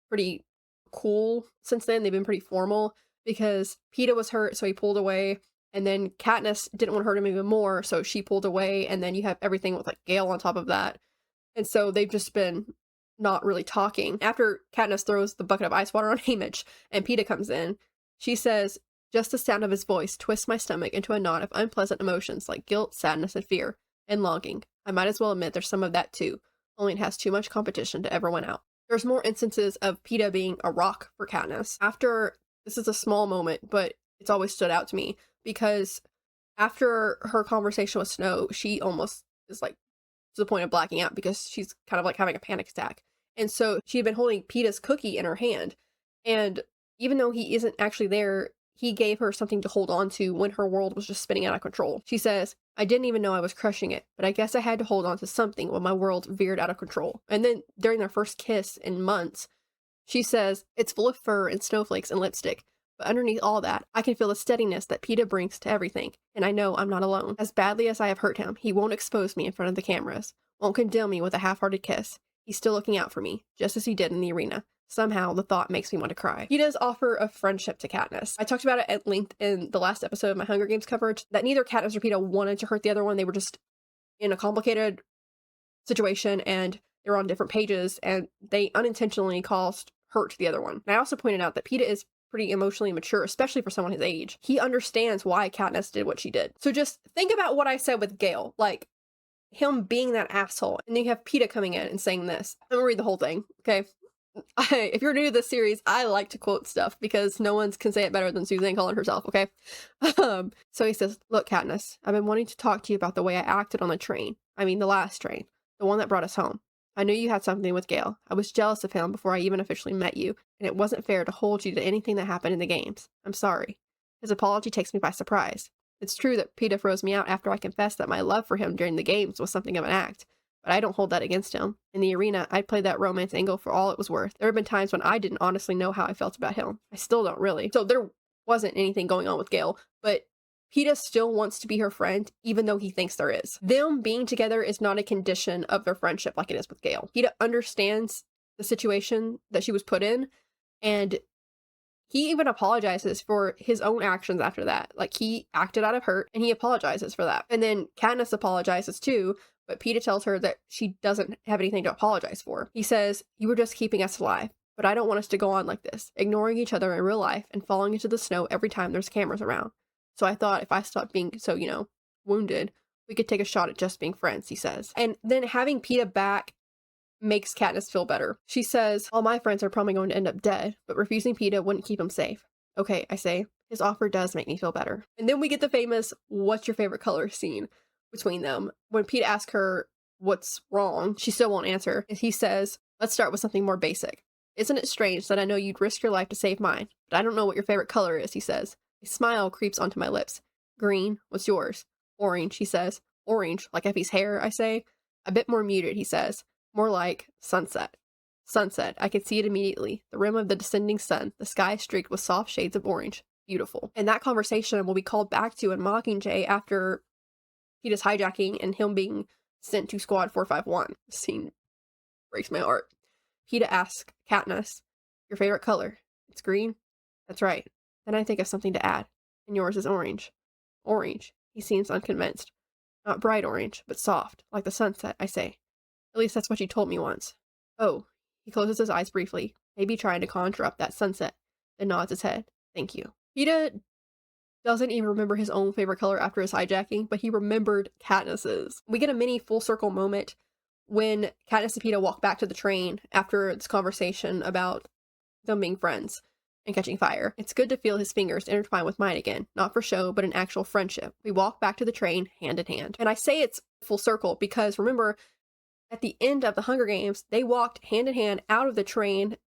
pretty cool since then. They've been pretty formal because Peeta was hurt, so he pulled away. And then Katniss didn't want to hurt him even more, so she pulled away. And then you have everything with like Gale on top of that. And so they've just been not really talking. After Katniss throws the bucket of ice water on Haymitch and Peeta comes in, she says, just the sound of his voice twists my stomach into a knot of unpleasant emotions like guilt, sadness, and fear, and longing. I might as well admit there's some of that too, only it has too much competition to ever win out. There's more instances of Peeta being a rock for Katniss. This is a small moment, but it's always stood out to me, because after her conversation with Snow, she almost is like to the point of blacking out because she's kind of like having a panic attack. And so she had been holding Peeta's cookie in her hand. And even though he isn't actually there, he gave her something to hold on to when her world was just spinning out of control. She says, I didn't even know I was crushing it, but I guess I had to hold on to something when my world veered out of control. And then during their first kiss in months, she says, it's full of fur and snowflakes and lipstick. But underneath all that, I can feel the steadiness that Peeta brings to everything, and I know I'm not alone. As badly as I have hurt him, he won't expose me in front of the cameras, won't condemn me with a half-hearted kiss. He's still looking out for me, just as he did in the arena. Somehow, the thought makes me want to cry. He does offer a friendship to Katniss. I talked about it at length in the last episode of my Hunger Games coverage, that neither Katniss or Peeta wanted to hurt the other one. They were just in a complicated situation, and they were on different pages, and they unintentionally caused hurt to the other one. And I also pointed out that Peeta is pretty emotionally mature, especially for someone his age. He understands why Katniss did what she did. So just think about what I said with Gale, like him being that asshole, and then you have Peeta coming in and saying this. I'm gonna read the whole thing, okay? If you're new to this series, I like to quote stuff because no one can say it better than Suzanne Collins herself, okay? So he says, look, Katniss, I've been wanting to talk to you about the way I acted on the train. I mean, the last train. The one that brought us home. I knew you had something with Gale. I was jealous of him before I even officially met you, and it wasn't fair to hold you to anything that happened in the games. I'm sorry. His apology takes me by surprise. It's true that Peeta froze me out after I confessed that my love for him during the games was something of an act, but I don't hold that against him. In the arena, I played that romance angle for all it was worth. There have been times when I didn't honestly know how I felt about him. I still don't really. So there wasn't anything going on with Gale, but Peeta still wants to be her friend, even though he thinks there is. Them being together is not a condition of their friendship like it is with Gale. Peeta understands the situation that she was put in, and he even apologizes for his own actions after that. Like, he acted out of hurt, and he apologizes for that. And then Katniss apologizes too, but Peeta tells her that she doesn't have anything to apologize for. He says, you were just keeping us alive, but I don't want us to go on like this, ignoring each other in real life and falling into the snow every time there's cameras around. So I thought if I stopped being so, wounded, we could take a shot at just being friends, he says. And then having Peeta back makes Katniss feel better. She says, all my friends are probably going to end up dead, but refusing Peeta wouldn't keep them safe. Okay, I say, his offer does make me feel better. And then we get the famous, what's your favorite color scene between them. When Peeta asks her what's wrong, she still won't answer. And he says, let's start with something more basic. Isn't it strange that I know you'd risk your life to save mine, but I don't know what your favorite color is, he says. A smile creeps onto my lips. Green, what's yours? Orange, he says. Orange, like Effie's hair, I say. A bit more muted, he says. More like sunset. Sunset, I could see it immediately. The rim of the descending sun, the sky streaked with soft shades of orange. Beautiful. And that conversation will be called back to in Mockingjay after Peeta's hijacking and him being sent to Squad 451. The scene breaks my heart. Peeta asks Katniss, your favorite color? It's green? That's right. Then I think of something to add, and yours is orange. Orange. He seems unconvinced. Not bright orange, but soft, like the sunset, I say. At least that's what you told me once. Oh, he closes his eyes briefly, maybe trying to conjure up that sunset, then nods his head. Thank you. Peeta doesn't even remember his own favorite color after his hijacking, but he remembered Katniss's. We get a mini full circle moment when Katniss and Peeta walk back to the train after this conversation about them being friends and catching fire. It's good to feel his fingers intertwine with mine again, not for show, but an actual friendship. We walk back to the train hand in hand. And I say it's full circle because remember, at the end of the Hunger Games, they walked hand in hand out of the train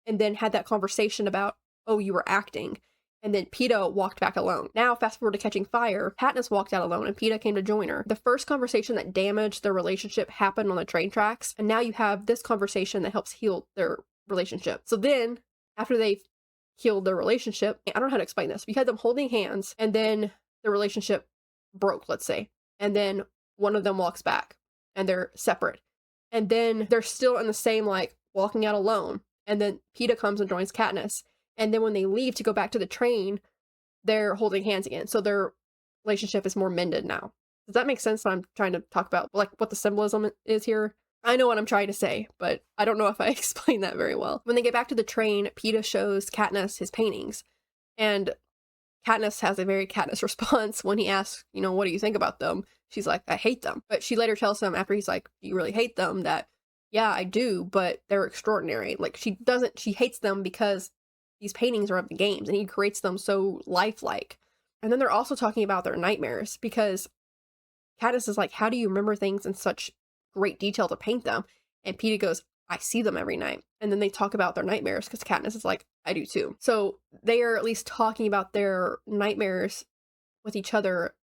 and then had that conversation about, oh, you were acting. And then Peeta walked back alone. Now, fast forward to Catching Fire, Katniss walked out alone and Peeta came to join her. The first conversation that damaged their relationship happened on the train tracks, and now you have this conversation that helps heal their relationship. So then, after they've healed their relationship, I don't know how to explain this. You had them holding hands, and then the relationship broke, let's say. And then one of them walks back, and they're separate. And then they're still in the same, like, walking out alone. And then Peeta comes and joins Katniss. And then when they leave to go back to the train, they're holding hands again. So their relationship is more mended now. Does that make sense? What I'm trying to talk about, like, what the symbolism is here? I know what I'm trying to say, but I don't know if I explained that very well. When they get back to the train, Peeta shows Katniss his paintings. And Katniss has a very Katniss response when he asks, you know, what do you think about them? She's like, I hate them. But she later tells him, after he's like, do you really hate them? That, yeah, I do, but they're extraordinary. Like, she hates them because these paintings are of the games, and he creates them so lifelike. And then they're also talking about their nightmares, because Katniss is like, how do you remember things in such great detail to paint them? And Peeta goes, I see them every night. And then they talk about their nightmares, because Katniss is like, I do too. So they are at least talking about their nightmares with each other,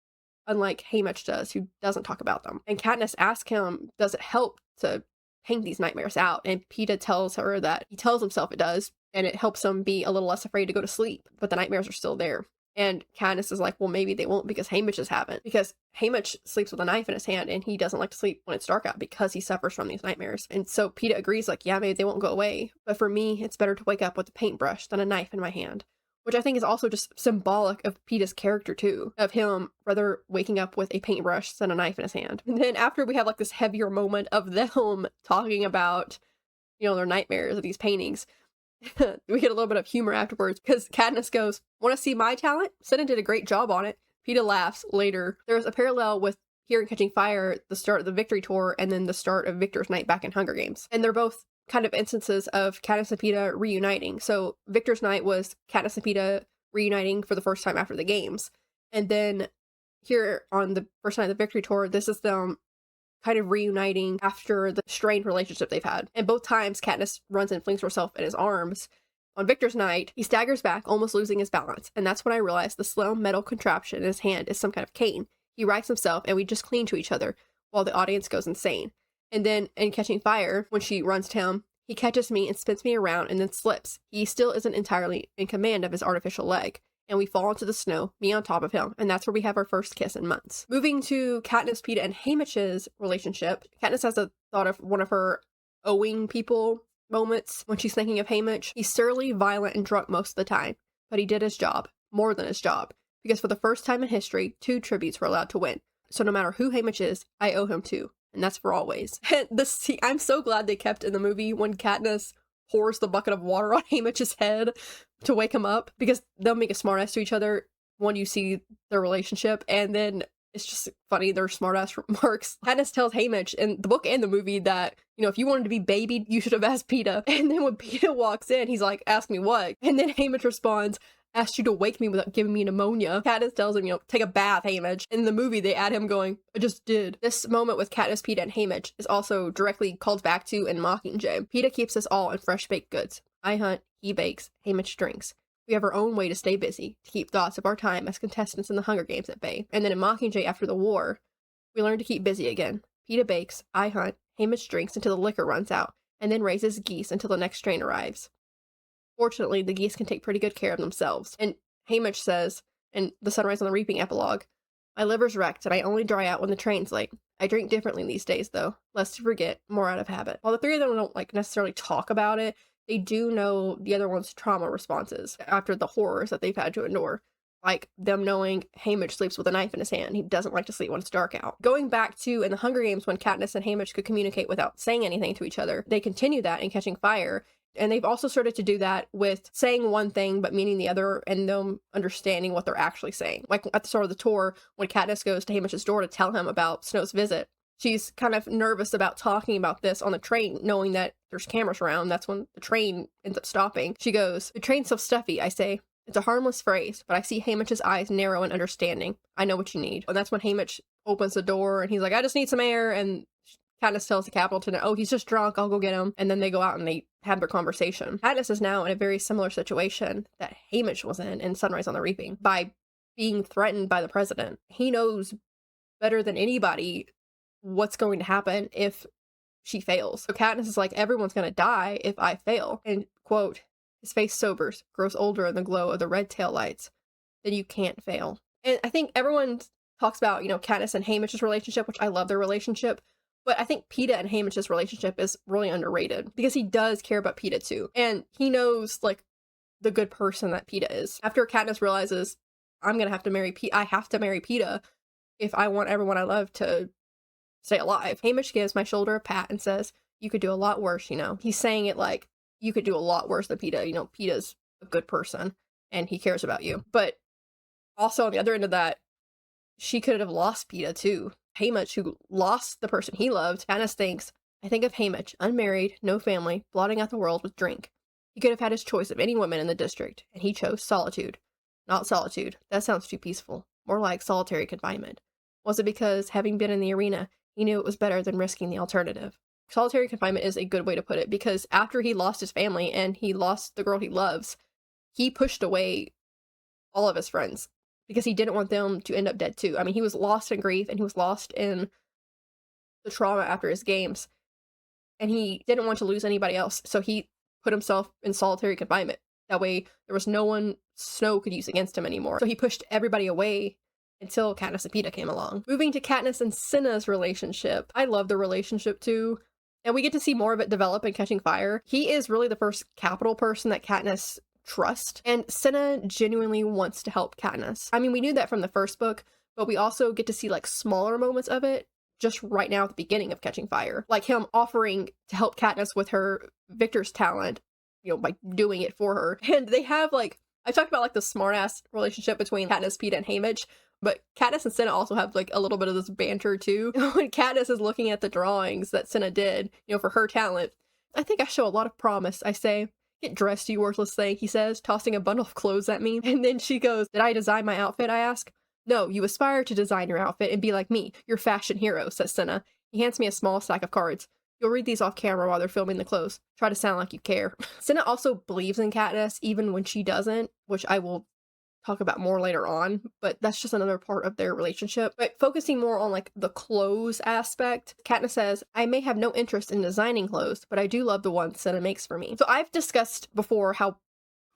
unlike Haymitch does, who doesn't talk about them. And Katniss asks him, does it help to paint these nightmares out? And Peeta tells her that he tells himself it does, and it helps him be a little less afraid to go to sleep, but the nightmares are still there. And Katniss is like, well, maybe they won't, because Haymitch's haven't. Because Haymitch sleeps with a knife in his hand, and he doesn't like to sleep when it's dark out because he suffers from these nightmares. And so Peeta agrees, like, yeah, maybe they won't go away, but for me, it's better to wake up with a paintbrush than a knife in my hand. Which I think is also just symbolic of Peeta's character too, of him rather waking up with a paintbrush than a knife in his hand. And then after we have like this heavier moment of them talking about, you know, their nightmares of these paintings, we get a little bit of humor afterwards, because Katniss goes, want to see my talent? Sinan did a great job on it. Peeta laughs later. There's a parallel with here in Catching Fire, the start of the Victory Tour, and then the start of Victor's Night back in Hunger Games. And they're both kind of instances of Katniss and Peeta reuniting. So Victor's Night was Katniss and Peeta reuniting for the first time after the games. And then here on the first night of the Victory Tour, this is them kind of reuniting after the strained relationship they've had. And both times Katniss runs and flings herself in his arms. On Victor's Night, he staggers back, almost losing his balance. And that's when I realized the slow metal contraption in his hand is some kind of cane. He rights himself, and we just cling to each other while the audience goes insane. And then in Catching Fire, when she runs to him, he catches me and spins me around and then slips. He still isn't entirely in command of his artificial leg. And we fall into the snow, me on top of him, and that's where we have our first kiss in months. Moving to Katniss, Peeta, and Haymitch's relationship, Katniss has a thought of one of her owing people moments when she's thinking of Haymitch. He's surly, violent, and drunk most of the time, but he did his job, more than his job, because for the first time in history, 2 tributes were allowed to win. So no matter who Haymitch is, I owe him 2, and that's for always. I'm so glad they kept in the movie when Katniss pours the bucket of water on Haymitch's head to wake him up, because they'll make a smartass to each other when you see their relationship, and then it's just funny, their smartass remarks. Katniss tells Haymitch in the book and the movie that, you know, if you wanted to be babied, you should have asked Peeta. And then when Peeta walks in, he's like, ask me what? And then Haymitch responds, asked you to wake me without giving me pneumonia. Katniss tells him, you know, take a bath, Haymitch. In the movie, they add him going, I just did. This moment with Katniss, Peeta, and Haymitch is also directly called back to in Mockingjay. Peeta keeps us all in fresh baked goods. I hunt, he bakes, Haymitch drinks. We have our own way to stay busy, to keep thoughts of our time as contestants in the Hunger Games at bay. And then in Mockingjay after the war, we learn to keep busy again. Peeta bakes, I hunt, Haymitch drinks until the liquor runs out, and then raises geese until the next train arrives. Fortunately, the geese can take pretty good care of themselves. And Haymitch says, in the Sunrise on the Reaping epilogue, my liver's wrecked and I only dry out when the train's late. I drink differently these days, though, less to forget, more out of habit. While the 3 of them don't necessarily talk about it, they do know the other one's trauma responses after the horrors that they've had to endure. Like them knowing Haymitch sleeps with a knife in his hand. He doesn't like to sleep when it's dark out. Going back to in the Hunger Games when Katniss and Haymitch could communicate without saying anything to each other, they continue that in Catching Fire. And they've also started to do that with saying one thing but meaning the other, and them understanding what they're actually saying. Like at the start of the tour, when Katniss goes to Haymitch's door to tell him about Snow's visit, she's kind of nervous about talking about this on the train, knowing that there's cameras around. That's when the train ends up stopping. She goes, the train's so stuffy, I say. It's a harmless phrase, but I see Haymitch's eyes narrow in understanding. I know what you need. And that's when Haymitch opens the door and he's like, I just need some air. And Katniss tells the Capitol, oh, he's just drunk, I'll go get him. And then they go out and they have their conversation. Katniss is now in a very similar situation that Haymitch was in Sunrise on the Reaping by being threatened by the president. He knows better than anybody what's going to happen if she fails. So Katniss is like, everyone's going to die if I fail. And quote, his face sobers, grows older in the glow of the red tail lights. Then you can't fail. And I think everyone talks about, Katniss and Haymitch's relationship, which I love their relationship. But I think Peeta and Haymitch's relationship is really underrated because he does care about Peeta too. And he knows, like, the good person that Peeta is. After Katniss realizes, I'm going to have to marry Peeta, I have to marry Peeta if I want everyone I love to stay alive. Haymitch gives my shoulder a pat and says, you could do a lot worse, He's saying it like, you could do a lot worse than Peeta. Peeta's a good person and he cares about you. But also on the other end of that, she could have lost Peeta too. Haymitch, who lost the person he loved, Katniss thinks, I think of Haymitch, unmarried, no family, blotting out the world with drink. He could have had his choice of any woman in the district, and he chose solitude. Not solitude. That sounds too peaceful. More like solitary confinement. Was it because, having been in the arena, he knew it was better than risking the alternative? Solitary confinement is a good way to put it, because after he lost his family and he lost the girl he loves, he pushed away all of his friends because he didn't want them to end up dead too. I mean, he was lost in grief and he was lost in the trauma after his games, and he didn't want to lose anybody else, so he put himself in solitary confinement. That way, there was no one Snow could use against him anymore. So he pushed everybody away until Katniss and Peeta came along. Moving to Katniss and Cinna's relationship. I love their relationship too, and we get to see more of it develop in Catching Fire. He is really the first Capitol person that Katniss trusts, and Cinna genuinely wants to help Katniss. I mean, we knew that from the first book, but we also get to see like smaller moments of it just right now at the beginning of Catching Fire. Like him offering to help Katniss with her Victor's talent, by doing it for her. And they have like, I talked about like the smartass relationship between Katniss, Peeta, and Haymitch, but Katniss and Cinna also have like a little bit of this banter too. When Katniss is looking at the drawings that Cinna did, for her talent, I think I show a lot of promise, I say. Get dressed, you worthless thing, he says, tossing a bundle of clothes at me. And then she goes, did I design my outfit, I ask. No, you aspire to design your outfit and be like me, your fashion hero, says Cinna. He hands me a small stack of cards. You'll read these off camera while they're filming the clothes. Try to sound like you care. Cinna also believes in Katniss even when she doesn't, which I will talk about more later on, but that's just another part of their relationship. But focusing more on like the clothes aspect, Katniss says, I may have no interest in designing clothes, but I do love the ones Cinna makes for me. So I've discussed before how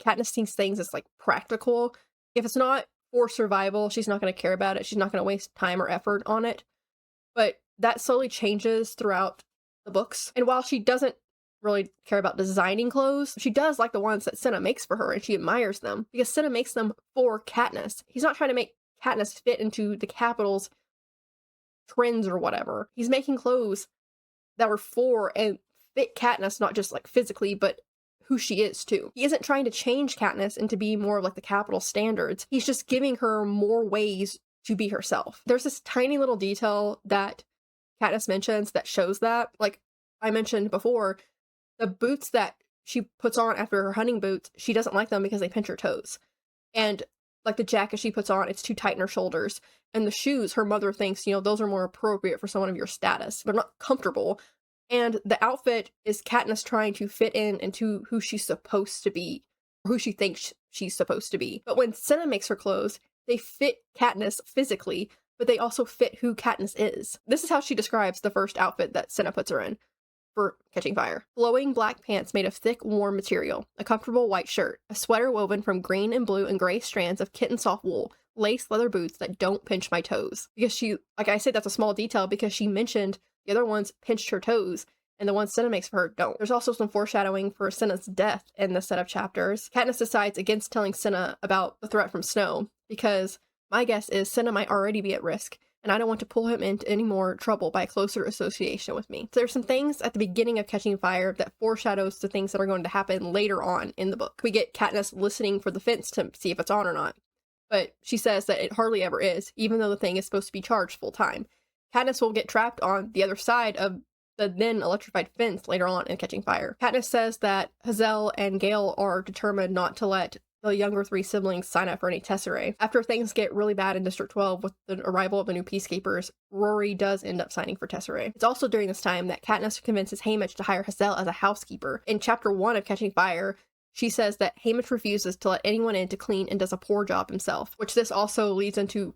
Katniss sees things as like practical. If it's not for survival, she's not going to care about it. She's not going to waste time or effort on it. But that slowly changes throughout the books. And while she doesn't really care about designing clothes, she does like the ones that Cinna makes for her, and she admires them because Cinna makes them for Katniss. He's not trying to make Katniss fit into the Capitol's trends or whatever. He's making clothes that were for and fit Katniss, not just like physically, but who she is too. He isn't trying to change Katniss into be more of like the Capitol standards. He's just giving her more ways to be herself. There's this tiny little detail that Katniss mentions that shows that. Like I mentioned before, the boots that she puts on after her hunting boots, she doesn't like them because they pinch her toes. And like the jacket she puts on, it's too tight in her shoulders. And the shoes, her mother thinks, those are more appropriate for someone of your status. They're not comfortable. And the outfit is Katniss trying to fit in into who she's supposed to be, or who she thinks she's supposed to be. But when Cinna makes her clothes, they fit Katniss physically, but they also fit who Katniss is. This is how she describes the first outfit that Cinna puts her in for Catching Fire. Flowing black pants made of thick, warm material, a comfortable white shirt, a sweater woven from green and blue and gray strands of kitten soft wool, lace leather boots that don't pinch my toes. Because she, like I said, that's a small detail because she mentioned the other ones pinched her toes, and the ones Cinna makes for her don't. There's also some foreshadowing for Cinna's death in this set of chapters. Katniss decides against telling Cinna about the threat from Snow, because my guess is Cinna might already be at risk, and I don't want to pull him into any more trouble by closer association with me. So there's some things at the beginning of Catching Fire that foreshadows the things that are going to happen later on in the book. We get Katniss listening for the fence to see if it's on or not, but she says that it hardly ever is, even though the thing is supposed to be charged full time. Katniss will get trapped on the other side of the then electrified fence later on in Catching Fire. Katniss says that Hazel and Gale are determined not to let the younger three siblings sign up for any tesserae. After things get really bad in District 12 with the arrival of the new peacekeepers, Rory does end up signing for tesserae. It's also during this time that Katniss convinces Haymitch to hire Hazel as a housekeeper. In Chapter 1 of Catching Fire, she says that Haymitch refuses to let anyone in to clean and does a poor job himself, which this also leads into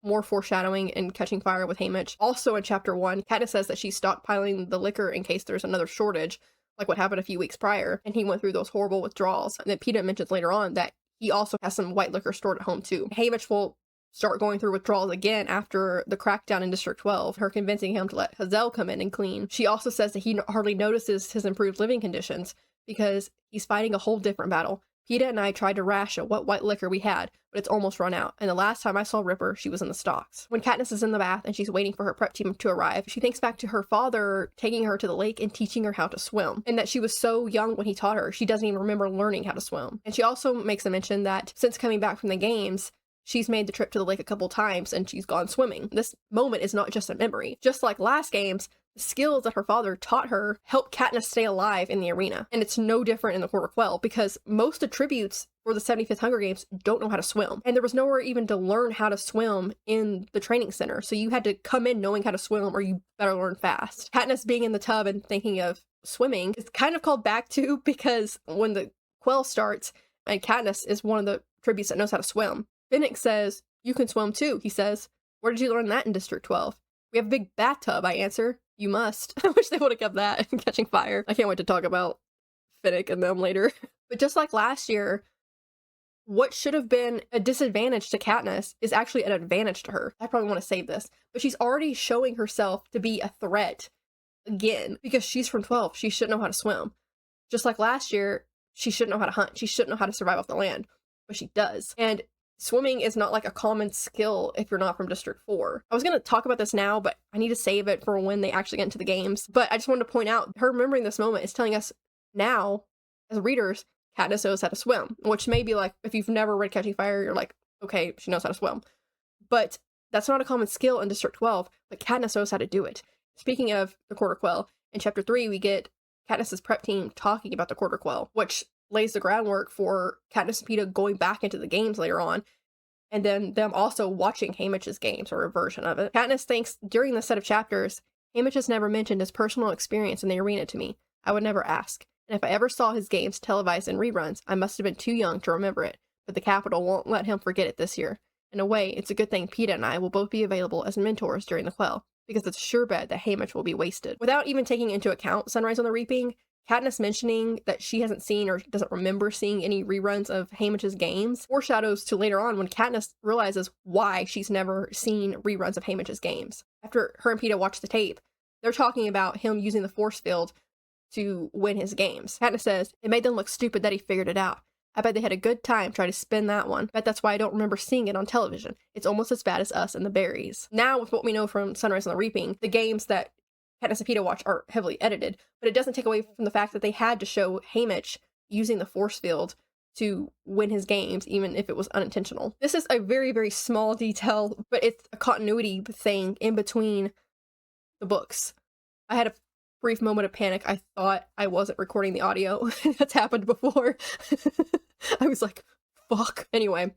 more foreshadowing in Catching Fire with Haymitch. Also in Chapter 1, Katniss says that she's stockpiling the liquor in case there's another shortage, like what happened a few weeks prior, and he went through those horrible withdrawals. And then Peeta mentions later on that he also has some white liquor stored at home too. Haymitch will start going through withdrawals again after the crackdown in District 12, her convincing him to let Hazel come in and clean. She also says that he hardly notices his improved living conditions because he's fighting a whole different battle. Peeta and I tried to ration what white liquor we had, but it's almost run out, and the last time I saw Ripper, she was in the stocks. When Katniss is in the bath and she's waiting for her prep team to arrive, she thinks back to her father taking her to the lake and teaching her how to swim, and that she was so young when he taught her, she doesn't even remember learning how to swim. And she also makes a mention that since coming back from the games, she's made the trip to the lake a couple times and she's gone swimming. This moment is not just a memory. Just like last games, the skills that her father taught her helped Katniss stay alive in the arena. And it's no different in the Court of Quell because most attributes for the 75th Hunger Games don't know how to swim. And there was nowhere even to learn how to swim in the training center. So you had to come in knowing how to swim or you better learn fast. Katniss being in the tub and thinking of swimming is kind of called back to because when the Quell starts and Katniss is one of the tributes that knows how to swim, Finnick says, "You can swim too." He says, "Where did you learn that in District 12? "We have a big bathtub," I answer. "You must." I wish they would have kept that in Catching Fire. I can't wait to talk about Finnick and them later. But just like last year, what should have been a disadvantage to Katniss is actually an advantage to her. I probably want to save this, but she's already showing herself to be a threat again because she's from 12. She should know how to swim. Just like last year, she shouldn't know how to hunt. She shouldn't know how to survive off the land, but she does. And swimming is not like a common skill if you're not from District 4. I was going to talk about this now, but I need to save it for when they actually get into the games. But I just wanted to point out, her remembering this moment is telling us now, as readers, Katniss knows how to swim. Which may be like, if you've never read Catching Fire, you're like, okay, she knows how to swim. But that's not a common skill in District 12, but Katniss knows how to do it. Speaking of the Quarter Quell, in Chapter 3, we get Katniss's prep team talking about the Quarter Quell, which lays the groundwork for Katniss and Peeta going back into the games later on, and then them also watching Haymitch's games, or a version of it. Katniss thinks during this set of chapters, Haymitch has never mentioned his personal experience in the arena to me. I would never ask. And if I ever saw his games televised in reruns, I must have been too young to remember it, but the Capitol won't let him forget it this year. In a way, it's a good thing Peeta and I will both be available as mentors during the Quell, because it's a sure bet that Haymitch will be wasted. Without even taking into account Sunrise on the Reaping, Katniss mentioning that she hasn't seen or doesn't remember seeing any reruns of Haymitch's games foreshadows to later on when Katniss realizes why she's never seen reruns of Haymitch's games. After her and Peeta watch the tape, they're talking about him using the force field to win his games. Katniss says, "It made them look stupid that he figured it out. I bet they had a good time trying to spin that one. Bet that's why I don't remember seeing it on television. It's almost as bad as Us and the Berries." Now, with what we know from Sunrise on the Reaping, the games that Katniss and Peeta watch are heavily edited, but it doesn't take away from the fact that they had to show Haymitch using the force field to win his games, even if it was unintentional. This is a very, very small detail, but it's a continuity thing in between the books. I had a brief moment of panic. I thought I wasn't recording the audio. That's happened before. I was like, fuck. Anyway,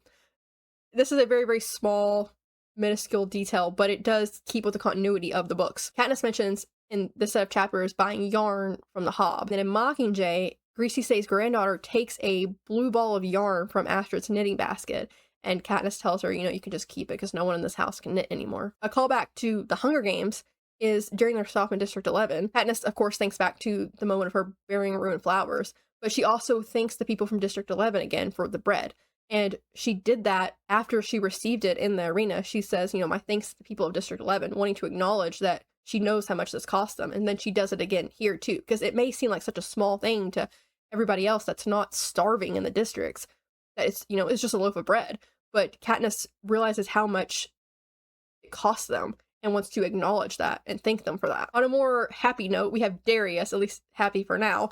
this is a very, very small, minuscule detail, but it does keep with the continuity of the books. Katniss mentions in this set of chapters buying yarn from the Hob. Then in Mockingjay, Greasy Stay's granddaughter takes a blue ball of yarn from Astrid's knitting basket, and Katniss tells her, you can just keep it because no one in this house can knit anymore. A callback to the Hunger Games is during their stop in District 11. Katniss, of course, thinks back to the moment of her burying ruined flowers, but she also thanks the people from District 11 again for the bread. And she did that after she received it in the arena. She says, my thanks to the people of District 11, wanting to acknowledge that she knows how much this cost them. And then she does it again here too, because it may seem like such a small thing to everybody else that's not starving in the districts, that it's just a loaf of bread. But Katniss realizes how much it costs them and wants to acknowledge that and thank them for that. On a more happy note, we have Darius, at least happy for now.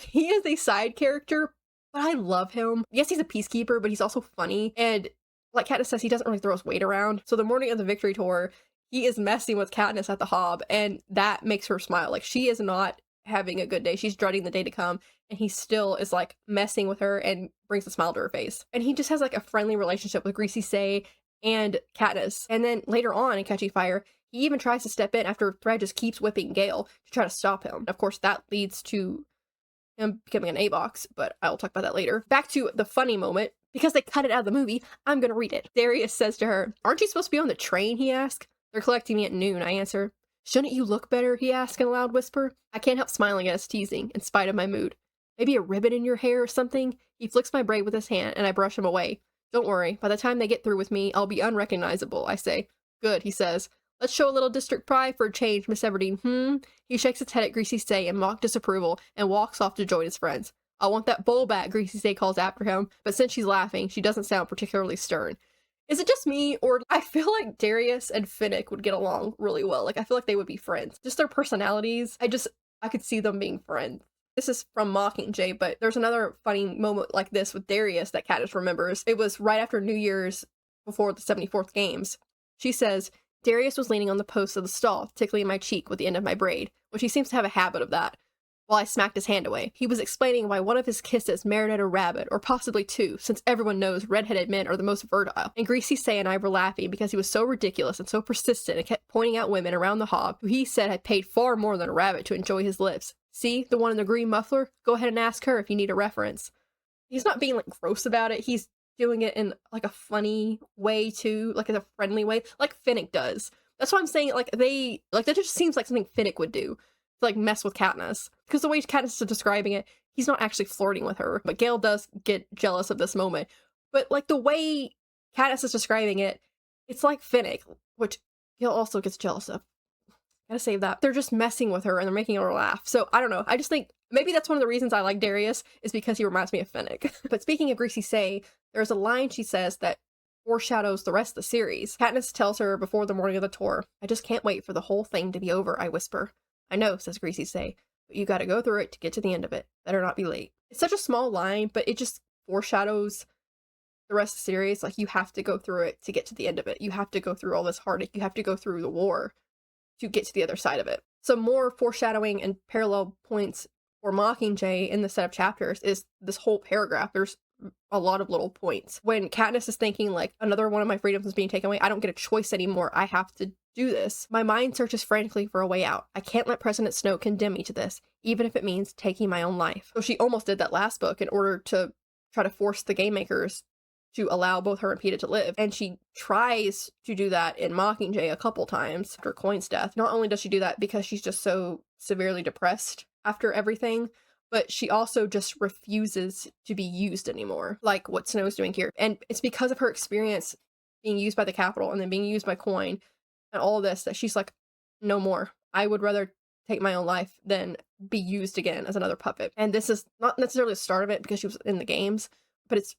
He is a side character, but I love him. Yes, he's a peacekeeper, but he's also funny. And like Katniss says, he doesn't really throw his weight around. So the morning of the victory tour, he is messing with Katniss at the Hob, and that makes her smile. Like, she is not having a good day. She's dreading the day to come, and he still is like messing with her and brings a smile to her face. And he just has like a friendly relationship with Greasy Say and Katniss. And then later on in Catching Fire, he even tries to step in after Thread just keeps whipping Gale to try to stop him. Of course, that leads to him becoming an A-box, but I'll talk about that later. Back to the funny moment. Because they cut it out of the movie, I'm gonna read it. Darius says to her, "Aren't you supposed to be on the train?" he asks. "They're collecting me at noon," I answer. "Shouldn't you look better?" he asks in a loud whisper. I can't help smiling at his teasing, in spite of my mood. "Maybe a ribbon in your hair or something?" He flicks my braid with his hand, and I brush him away. "Don't worry, by the time they get through with me, I'll be unrecognizable," I say. "Good," he says. "Let's show a little district pride for a change, Miss Everdeen, He shakes his head at Greasy Say in mock disapproval and walks off to join his friends. "I want that bowl back," Greasy Say calls after him, but since she's laughing, she doesn't sound particularly stern. Is it just me, or I feel like Darius and Finnick would get along really well? Like, I feel like they would be friends. Just their personalities, I could see them being friends. This is from Mockingjay, but there's another funny moment like this with Darius that Katniss remembers. It was right after New Year's, before the 74th games. She says, "Darius was leaning on the post of the stall, tickling my cheek with the end of my braid," which he seems to have a habit of that, while I smacked his hand away. He was explaining why one of his kisses merited a rabbit, or possibly two, since everyone knows redheaded men are the most fertile. And Greasy Say and I were laughing because he was so ridiculous and so persistent and kept pointing out women around the hob who he said had paid far more than a rabbit to enjoy his lips. "See, the one in the green muffler? Go ahead and ask her if you need a reference." He's not being like gross about it. He's doing it in like a funny way too, like in a friendly way, like Finnick does. That's why I'm saying that just seems like something Finnick would do. To like mess with Katniss. Because the way Katniss is describing it, he's not actually flirting with her. But Gale does get jealous of this moment. But like the way Katniss is describing it, it's like Finnick, which Gale also gets jealous of. Gotta save that. They're just messing with her and they're making her laugh. So I don't know. I just think maybe that's one of the reasons I like Darius, is because he reminds me of Finnick. But speaking of Greasy Say, there's a line she says that foreshadows the rest of the series. Katniss tells her before the morning of the tour, "I just can't wait for the whole thing to be over," I whisper. "I know," says Greasy Say, "but you gotta go through it to get to the end of it. Better not be late." It's such a small line, but it just foreshadows the rest of the series. Like, you have to go through it to get to the end of it. You have to go through all this heartache. You have to go through the war to get to the other side of it. Some more foreshadowing and parallel points for Mockingjay in the set of chapters is this whole paragraph. There's a lot of little points. When Katniss is thinking, like, another one of my freedoms is being taken away, I don't get a choice anymore, I have to do this. My mind searches frantically for a way out. I can't let President Snow condemn me to this, even if it means taking my own life. So she almost did that last book in order to try to force the game makers to allow both her and Peeta to live. And she tries to do that in Mockingjay a couple times after Coin's death. Not only does she do that because she's just so severely depressed after everything, but she also just refuses to be used anymore, like what Snow's doing here. And it's because of her experience being used by the Capitol and then being used by Coin and all of this that she's like, no more. I would rather take my own life than be used again as another puppet. And this is not necessarily the start of it because she was in the games, but it's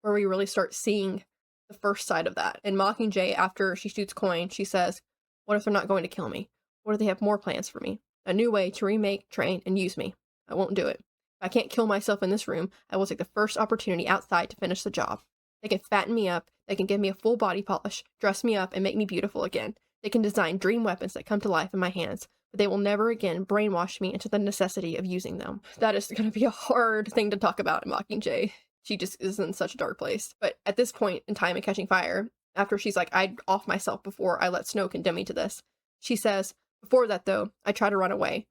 where we really start seeing the first side of that. In Mockingjay, after she shoots Coin, she says, "What if they're not going to kill me? What if they have more plans for me? A new way to remake, train, and use me. I won't do it. If I can't kill myself in this room, I will take the first opportunity outside to finish the job. They can fatten me up, they can give me a full body polish, dress me up, and make me beautiful again. They can design dream weapons that come to life in my hands, but they will never again brainwash me into the necessity of using them." That is going to be a hard thing to talk about in Mockingjay. She just is in such a dark place. But at this point in time in Catching Fire, after she's like, "I'd off myself before I let Snow condemn me to this," she says, "Before that though, I try to run away.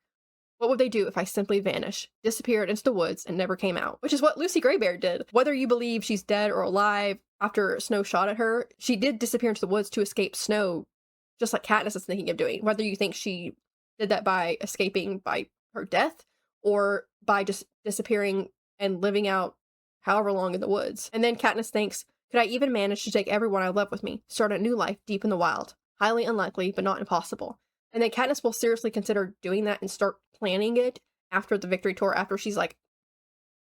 What would they do if I simply vanished, disappeared into the woods, and never came out?" Which is what Lucy Greybeard did. Whether you believe she's dead or alive after Snow shot at her, she did disappear into the woods to escape Snow, just like Katniss is thinking of doing. Whether you think she did that by escaping by her death, or by just disappearing and living out however long in the woods. And then Katniss thinks, "Could I even manage to take everyone I love with me, start a new life deep in the wild? Highly unlikely, but not impossible." And then Katniss will seriously consider doing that and start planning it after the victory tour, after she's like,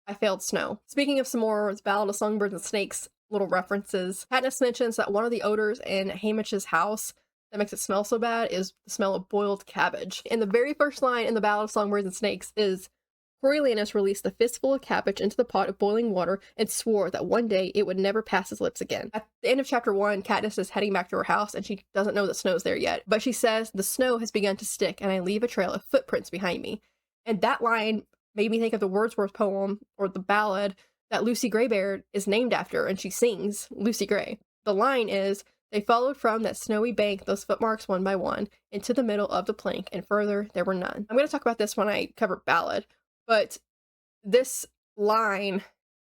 "I failed Snow." Speaking of some more Ballad of Songbirds and Snakes little references, Katniss mentions that one of the odors in Haymitch's house that makes it smell so bad is the smell of boiled cabbage. And the very first line in the Ballad of Songbirds and Snakes is, "Coriolanus released a fistful of cabbage into the pot of boiling water and swore that one day it would never pass his lips again." At the end of chapter 1, Katniss is heading back to her house and she doesn't know that Snow's there yet. But she says, "The snow has begun to stick and I leave a trail of footprints behind me. And that line made me think of the Wordsworth poem, or the ballad, that Lucy Graybeard is named after, and she sings Lucy Gray. The line is, "They followed from that snowy bank those footmarks one by one, into the middle of the plank, and further there were none." I'm going to talk about this when I cover ballad, but this line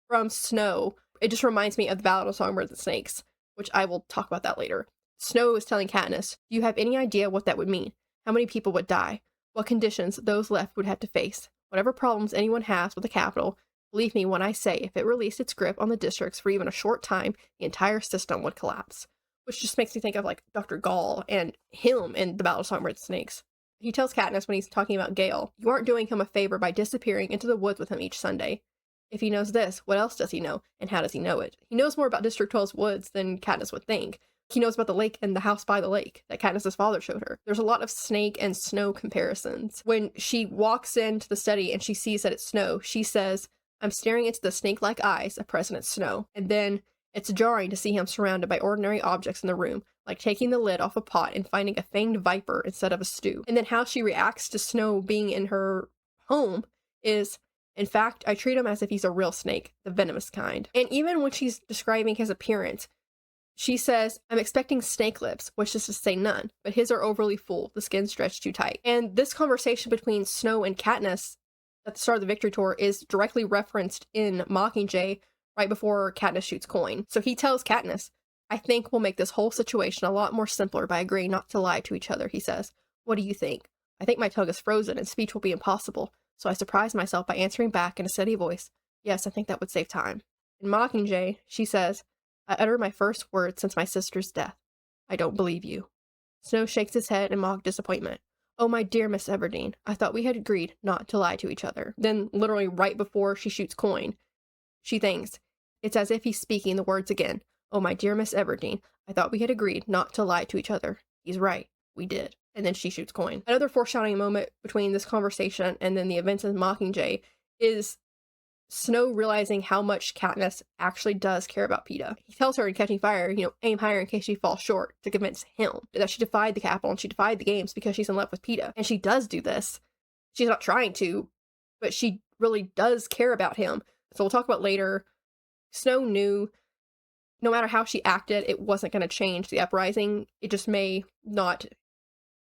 from Snow, it just reminds me of the Ballad of Songbirds and Snakes, which I will talk about that later. Snow is telling Katniss, "Do you have any idea what that would mean? How many people would die? What conditions those left would have to face? Whatever problems anyone has with the capital, believe me when I say if it released its grip on the districts for even a short time, the entire system would collapse." Which just makes me think of like Dr. Gall and him in the Battle of Songbirds and Snakes. He tells Katniss when he's talking about Gale, "You aren't doing him a favor by disappearing into the woods with him each Sunday. If he knows this, what else does he know? And how does he know it?" He knows more about District 12's woods than Katniss would think. He knows about the lake and the house by the lake that Katniss's father showed her. There's a lot of Snake and Snow comparisons. When she walks into the study and she sees that it's Snow, she says, "I'm staring into the snake-like eyes of President Snow." And then it's jarring to see him surrounded by ordinary objects in the room, like taking the lid off a pot and finding a fanged viper instead of a stew. And then how she reacts to Snow being in her home is, "In fact, I treat him as if he's a real snake, the venomous kind." And even when she's describing his appearance, she says, "I'm expecting snake lips," which is to say none, but his are overly full, the skin stretched too tight. And this conversation between Snow and Katniss at the start of the Victory Tour is directly referenced in Mockingjay right before Katniss shoots coin. So he tells Katniss, "I think we'll make this whole situation a lot more simpler by agreeing not to lie to each other," he says. "What do you think?" I think my tongue is frozen and speech will be impossible, so I surprise myself by answering back in a steady voice, "Yes, I think that would save time." In Mockingjay, she says, "I utter my first words since my sister's death. I don't believe you." Snow shakes his head in mock disappointment. "Oh, my dear Miss Everdeen, I thought we had agreed not to lie to each other." Then, literally right before she shoots coin, she thinks, it's as if he's speaking the words again. "Oh, my dear Miss Everdeen, I thought we had agreed not to lie to each other. He's right. We did." And then she shoots coin. Another foreshadowing moment between this conversation and then the events in Mockingjay is Snow realizing how much Katniss actually does care about Peeta. He tells her in Catching Fire, aim higher in case she falls short, to convince him that she defied the Capitol and she defied the games because she's in love with Peeta. And she does do this. She's not trying to, but she really does care about him. So we'll talk about later. Snow knew no matter how she acted, it wasn't going to change the uprising. It just may not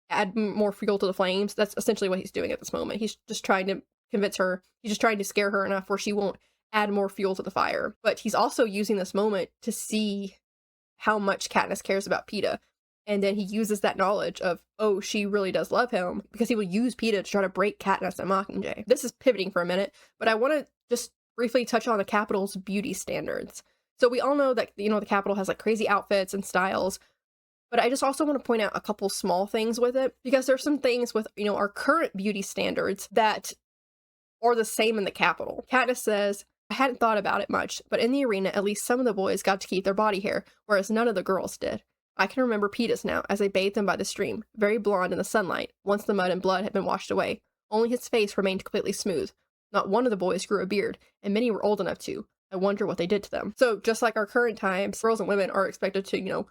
add more fuel to the flames. That's essentially what he's doing at this moment. He's just trying to convince her. He's just trying to scare her enough where she won't add more fuel to the fire. But he's also using this moment to see how much Katniss cares about Peeta. And then he uses that knowledge of, oh, she really does love him, because he will use Peeta to try to break Katniss and Mockingjay. This is pivoting for a minute, but I want to just briefly touch on the Capitol's beauty standards. So we all know that, the Capitol has like crazy outfits and styles, but I just also want to point out a couple small things with it, because there's some things with, our current beauty standards that are the same in the Capitol. Katniss says, "I hadn't thought about it much, but in the arena, at least some of the boys got to keep their body hair, whereas none of the girls did. I can remember Peeta's now, as they bathed him by the stream, very blonde in the sunlight, once the mud and blood had been washed away. Only his face remained completely smooth. Not one of the boys grew a beard, and many were old enough to. I wonder what they did to them." So just like our current times, girls and women are expected to,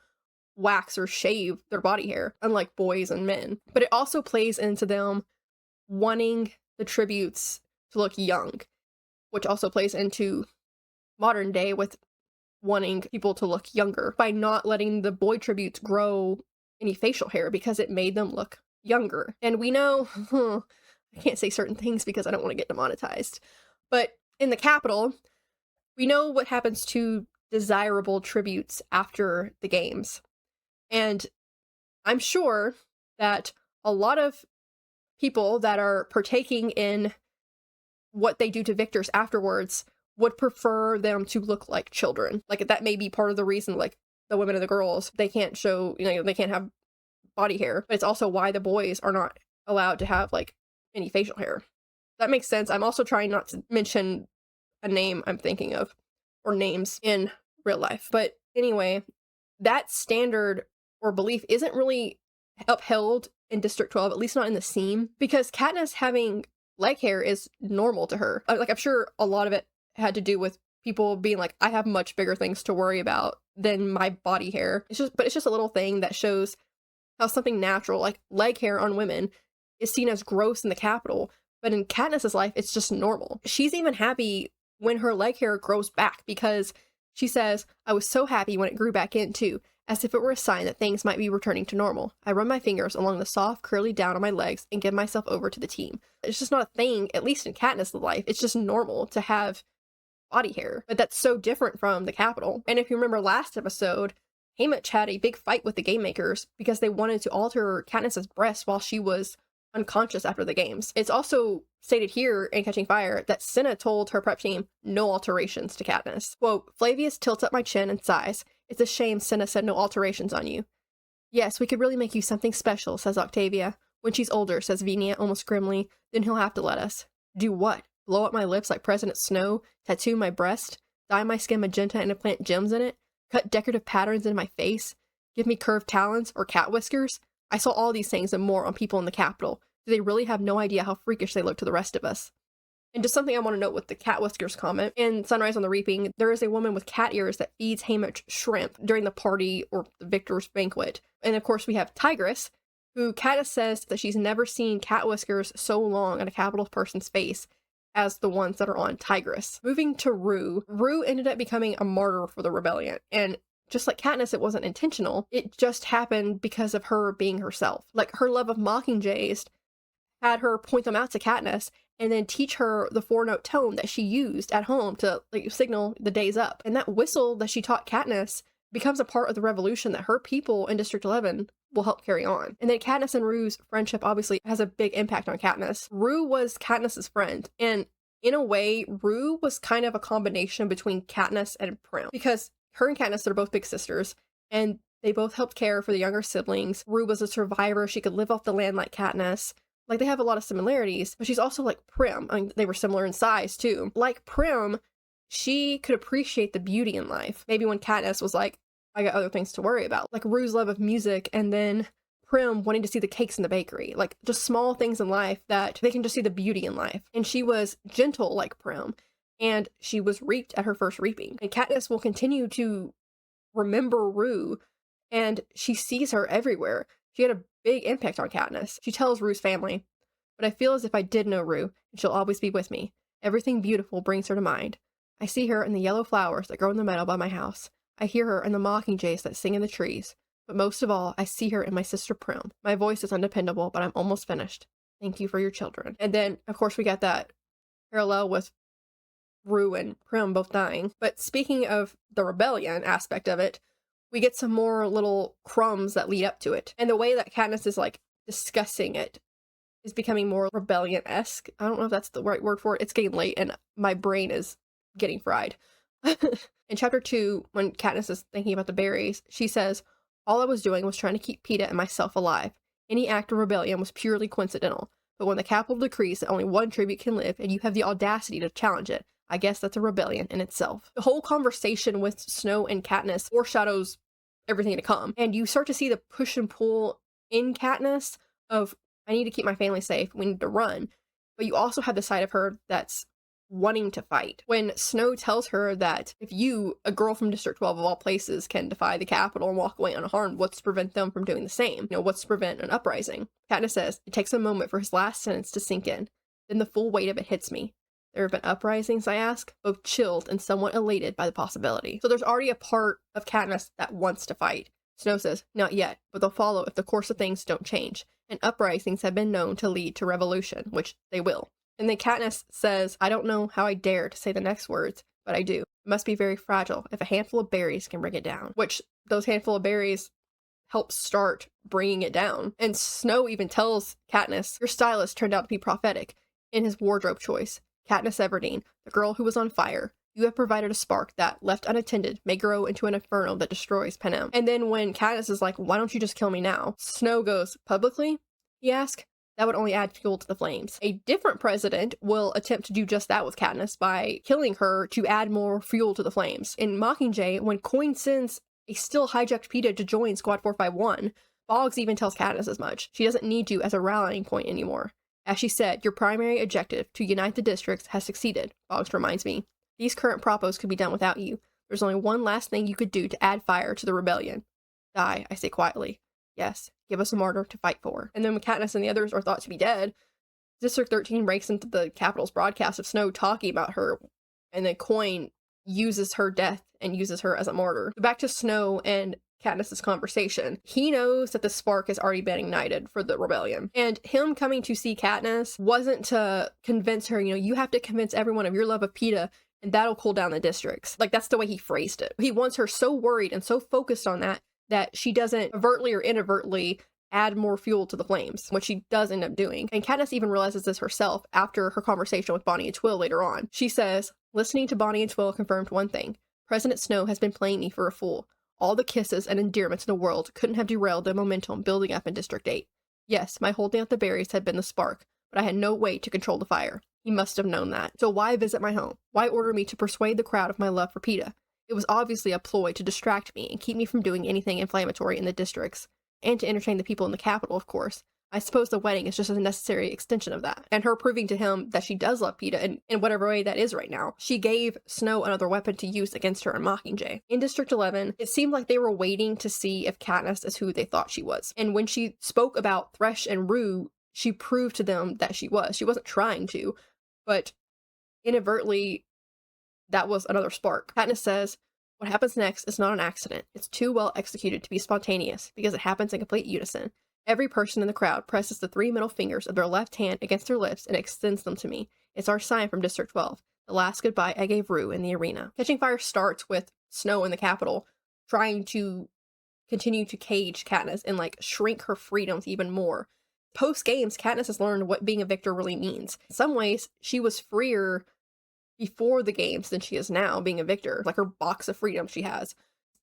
wax or shave their body hair, unlike boys and men. But it also plays into them wanting the tributes to look young, which also plays into modern day with wanting people to look younger by not letting the boy tributes grow any facial hair because it made them look younger. And we know, I can't say certain things because I don't want to get demonetized, but in the Capitol, we know what happens to desirable tributes after the games. And I'm sure that a lot of people that are partaking in what they do to victors afterwards would prefer them to look like children. Like, that may be part of the reason, like, the women and the girls, they can't show, they can't have body hair, but it's also why the boys are not allowed to have, like, any facial hair. That makes sense. I'm also trying not to mention a name I'm thinking of, or names in real life. But anyway, that standard or belief isn't really upheld in District 12, at least not in the Seam, because Katniss having leg hair is normal to her. Like, I'm sure a lot of it had to do with people being like, I have much bigger things to worry about than my body hair. It's just a little thing that shows how something natural, like leg hair on women, is seen as gross in the Capitol, But in Katniss's life, it's just normal. She's even happy when her leg hair grows back because she says, I was so happy when it grew back in too, as if it were a sign that things might be returning to normal. I run my fingers along the soft, curly down on my legs and give myself over to the team. It's just not a thing, at least in Katniss's life. It's just normal to have body hair. But that's so different from the Capitol. And if you remember last episode, Haymitch had a big fight with the game makers because they wanted to alter Katniss's breasts while she was unconscious after the games. It's also stated here in Catching Fire that Cinna told her prep team no alterations to Katniss. Quote, Flavius tilts up my chin and sighs. It's a shame Cinna said no alterations on you. Yes, we could really make you something special, says Octavia. When she's older, says Venia almost grimly, then he'll have to let us. Do what? Blow up my lips like President Snow? Tattoo my breast? Dye my skin magenta and implant gems in it? Cut decorative patterns in my face? Give me curved talons or cat whiskers? I saw all these things and more on people in the Capitol. Do they really have no idea how freakish they look to the rest of us? And just something I want to note with the cat whiskers comment. In Sunrise on the Reaping, there is a woman with cat ears that feeds Haymitch shrimp during the party or the victor's banquet. And of course we have Tigress, who Katniss says that she's never seen cat whiskers so long on a Capitol person's face as the ones that are on Tigress. Moving to Rue. Rue ended up becoming a martyr for the rebellion. And just like Katniss, it wasn't intentional. It just happened because of her being herself. Like, her love of mockingjays had her point them out to Katniss and then teach her the 4-note tone that she used at home to like signal the day's up. And that whistle that she taught Katniss becomes a part of the revolution that her people in District 11 will help carry on. And then Katniss and Rue's friendship obviously has a big impact on Katniss. Rue was Katniss's friend, and in a way, Rue was kind of a combination between Katniss and Prim, because her and Katniss are both big sisters, and they both helped care for the younger siblings. Rue was a survivor. She could live off the land like Katniss. Like, they have a lot of similarities, but she's also like Prim. I mean, they were similar in size, too. Like Prim, she could appreciate the beauty in life. Maybe when Katniss was like, I got other things to worry about. Like Rue's love of music, and then Prim wanting to see the cakes in the bakery. Like, just small things in life that they can just see the beauty in life. And she was gentle like Prim, and she was reaped at her first reaping. And Katniss will continue to remember Rue, and she sees her everywhere. She had a big impact on Katniss. She tells Rue's family, but I feel as if I did know Rue, and she'll always be with me. Everything beautiful brings her to mind. I see her in the yellow flowers that grow in the meadow by my house. I hear her in the mockingjays that sing in the trees. But most of all, I see her in my sister Prim. My voice is undependable, but I'm almost finished. Thank you for your children. And then, of course, we got that parallel with Rue and Prim both dying. But speaking of the rebellion aspect of it, we get some more little crumbs that lead up to it. And the way that Katniss is, like, discussing it is becoming more rebellion-esque. I don't know if that's the right word for it. It's getting late, and my brain is getting fried. In chapter 2, when Katniss is thinking about the berries, she says, all I was doing was trying to keep Peeta and myself alive. Any act of rebellion was purely coincidental. But when the Capitol decrees that only one tribute can live, and you have the audacity to challenge it, I guess that's a rebellion in itself. The whole conversation with Snow and Katniss foreshadows everything to come. And you start to see the push and pull in Katniss of, I need to keep my family safe, we need to run. But you also have the side of her that's wanting to fight. When Snow tells her that if you, a girl from District 12 of all places, can defy the Capitol and walk away unharmed, what's to prevent them from doing the same? You know, what's to prevent an uprising? Katniss says, it takes a moment for his last sentence to sink in. Then the full weight of it hits me. There have been uprisings, I ask, both chilled and somewhat elated by the possibility. So there's already a part of Katniss that wants to fight. Snow says, not yet, but they'll follow if the course of things don't change. And uprisings have been known to lead to revolution, which they will. And then Katniss says, I don't know how I dare to say the next words, but I do. It must be very fragile if a handful of berries can bring it down. Which, those handful of berries help start bringing it down. And Snow even tells Katniss, your stylist turned out to be prophetic in his wardrobe choice. Katniss Everdeen, the girl who was on fire. You have provided a spark that, left unattended, may grow into an inferno that destroys Panem. And then when Katniss is like, why don't you just kill me now? Snow goes, publicly? He asks. That would only add fuel to the flames. A different president will attempt to do just that with Katniss by killing her to add more fuel to the flames. In Mockingjay, when Coin sends a still hijacked Peeta to join Squad 451, Boggs even tells Katniss as much. She doesn't need you as a rallying point anymore. As she said, your primary objective, to unite the districts, has succeeded, Boggs reminds me. These current propos could be done without you. There's only one last thing you could do to add fire to the rebellion. Die, I say quietly. Yes, give us a martyr to fight for. And then when Katniss and the others are thought to be dead, District 13 breaks into the Capitol's broadcast of Snow talking about her, and then Coin uses her death and uses her as a martyr. Back to Snow and Katniss's conversation. He knows that the spark has already been ignited for the rebellion. And him coming to see Katniss wasn't to convince her, you have to convince everyone of your love of Peeta, and that'll cool down the districts. Like, that's the way he phrased it. He wants her so worried and so focused on that she doesn't overtly or inadvertently add more fuel to the flames, which she does end up doing. And Katniss even realizes this herself after her conversation with Bonnie and Twill later on. She says, listening to Bonnie and Twill confirmed one thing. President Snow has been playing me for a fool. All the kisses and endearments in the world couldn't have derailed the momentum building up in District 8. Yes, my holding out the berries had been the spark, but I had no way to control the fire. He must have known that. So why visit my home? Why order me to persuade the crowd of my love for Peeta? It was obviously a ploy to distract me and keep me from doing anything inflammatory in the districts, and to entertain the people in the capital, of course. I suppose the wedding is just a necessary extension of that. And her proving to him that she does love Peeta in whatever way that is right now. She gave Snow another weapon to use against her in Mockingjay. In District 11, it seemed like they were waiting to see if Katniss is who they thought she was. And when she spoke about Thresh and Rue, she proved to them that she was. She wasn't trying to, but inadvertently, that was another spark. Katniss says, what happens next is not an accident. It's too well executed to be spontaneous, because it happens in complete unison. Every person in the crowd presses the 3 middle fingers of their left hand against their lips and extends them to me. It's our sign from District 12. The last goodbye I gave Rue in the arena. Catching Fire starts with Snow in the Capitol trying to continue to cage Katniss and shrink her freedoms even more. Post-games, Katniss has learned what being a victor really means. In some ways, she was freer before the games than she is now being a victor. Like her box of freedom she has,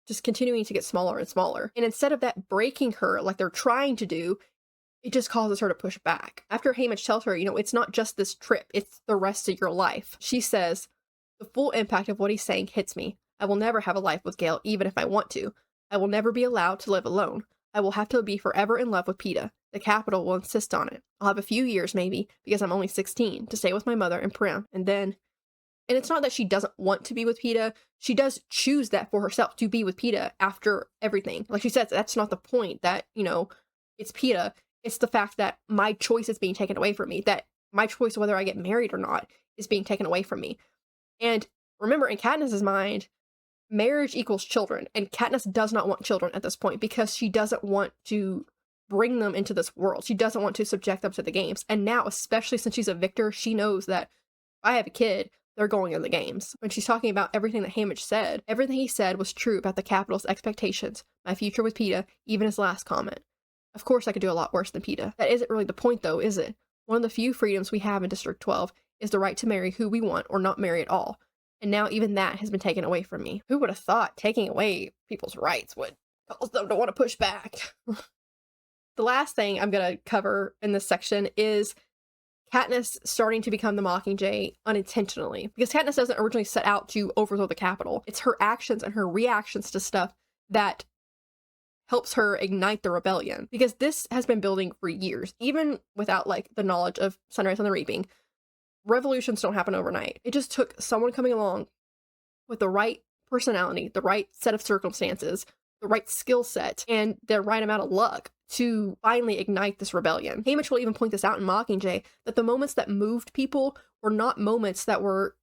just continuing to get smaller and smaller. And instead of that breaking her like they're trying to do, it just causes her to push back. After Haymitch tells her, it's not just this trip, it's the rest of your life. She says, the full impact of what he's saying hits me. I will never have a life with Gale, even if I want to. I will never be allowed to live alone. I will have to be forever in love with Peeta. The Capitol will insist on it. I'll have a few years, maybe, because I'm only 16, to stay with my mother and Prim, and then... And it's not that she doesn't want to be with Peeta. She does choose that for herself, to be with Peeta after everything. Like she says, that's not the point, that, it's Peeta. It's the fact that my choice is being taken away from me, that my choice whether I get married or not is being taken away from me. And remember, in Katniss's mind, marriage equals children, and Katniss does not want children at this point because she doesn't want to bring them into this world. She doesn't want to subject them to the games. And now, especially since she's a victor, she knows that if I have a kid, they're going in the games. When she's talking about everything that Haymitch said, everything he said was true about the Capitol's expectations, my future with Peeta, even his last comment. Of course I could do a lot worse than Peeta. That isn't really the point though, is it? One of the few freedoms we have in District 12 is the right to marry who we want or not marry at all. And now even that has been taken away from me. Who would have thought taking away people's rights would cause them to want to push back? The last thing I'm going to cover in this section is Katniss starting to become the Mockingjay unintentionally. Because Katniss doesn't originally set out to overthrow the Capitol. It's her actions and her reactions to stuff that helps her ignite the rebellion. Because this has been building for years. Even without the knowledge of Sunrise on the Reaping, revolutions don't happen overnight. It just took someone coming along with the right personality, the right set of circumstances, the right skill set, and the right amount of luck to finally ignite this rebellion. Haymitch will even point this out in Mockingjay, that the moments that moved people were not moments that were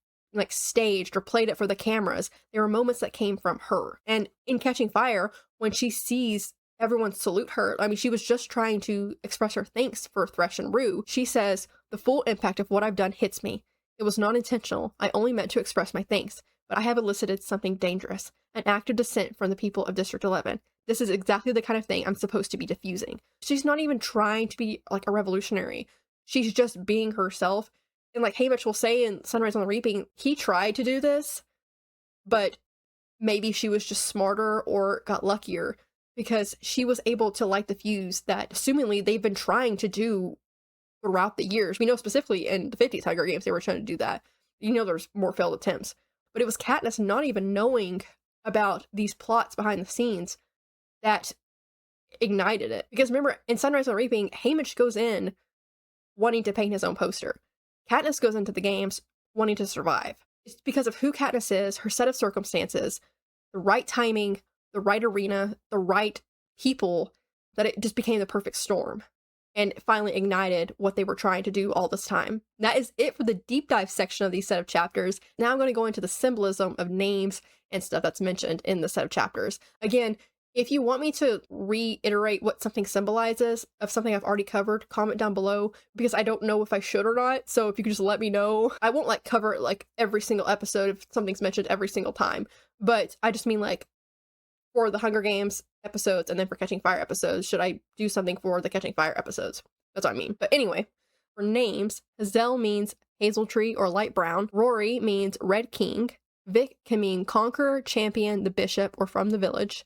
staged or played it for the cameras. They were moments that came from her. And in Catching Fire, when she sees everyone salute her, she was just trying to express her thanks for Thresh and Rue. She says, the full impact of what I've done hits me. It was not intentional. I only meant to express my thanks, but I have elicited something dangerous, an act of dissent from the people of District 11. This is exactly the kind of thing I'm supposed to be diffusing. She's not even trying to be a revolutionary. She's just being herself. And Haymitch will say in Sunrise on the Reaping, he tried to do this, but maybe she was just smarter or got luckier because she was able to light the fuse that, assumingly, they've been trying to do throughout the years. We know specifically in the 50s Hunger Games they were trying to do that. There's more failed attempts. But it was Katniss not even knowing about these plots behind the scenes that ignited it. Because remember, in Sunrise on the Reaping, Haymitch goes in wanting to paint his own poster. Katniss goes into the games wanting to survive. It's because of who Katniss is, her set of circumstances, the right timing, the right arena, the right people, that it just became the perfect storm. and finally ignited what they were trying to do all this time. That is it for the deep dive section of these set of chapters. Now I'm going to go into the symbolism of names and stuff that's mentioned in the set of chapters. Again, if you want me to reiterate what something symbolizes of something I've already covered, comment down below, because I don't know if I should or not. So if you could just let me know. I won't like cover it like every single episode if something's mentioned every single time, but I just mean like for the Hunger Games episodes and then for Catching Fire episodes, should I do something for the Catching Fire episodes? That's what I mean. But anyway, for names, Hazel means hazel tree or light brown. Rory means red king. Vic can mean conqueror, champion, the bishop, or from the village.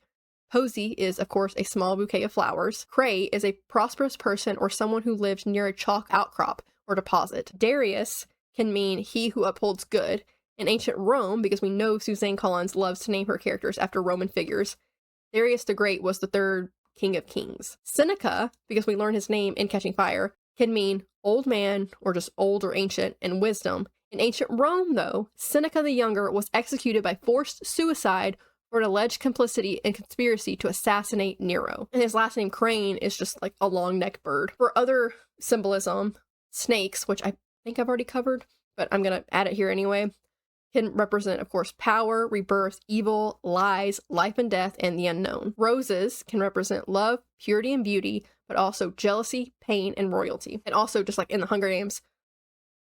Posy is, of course, a small bouquet of flowers. Cray is a prosperous person or someone who lived near a chalk outcrop or deposit. Darius can mean he who upholds good. In ancient Rome, because we know Suzanne Collins loves to name her characters after Roman figures, Darius the Great was the third king of kings. Seneca, because we learn his name in Catching Fire, can mean old man or just old or ancient, and wisdom. In ancient Rome, though, Seneca the Younger was executed by forced suicide for an alleged complicity and conspiracy to assassinate Nero. And his last name, Crane, is just like a long-necked bird. For other symbolism, snakes, which I think I've already covered, but I'm going to add it here anyway, can represent, of course, power, rebirth, evil, lies, life and death, and the unknown. Roses can represent love, purity, and beauty, but also jealousy, pain, and royalty. And also, just like in the Hunger Games,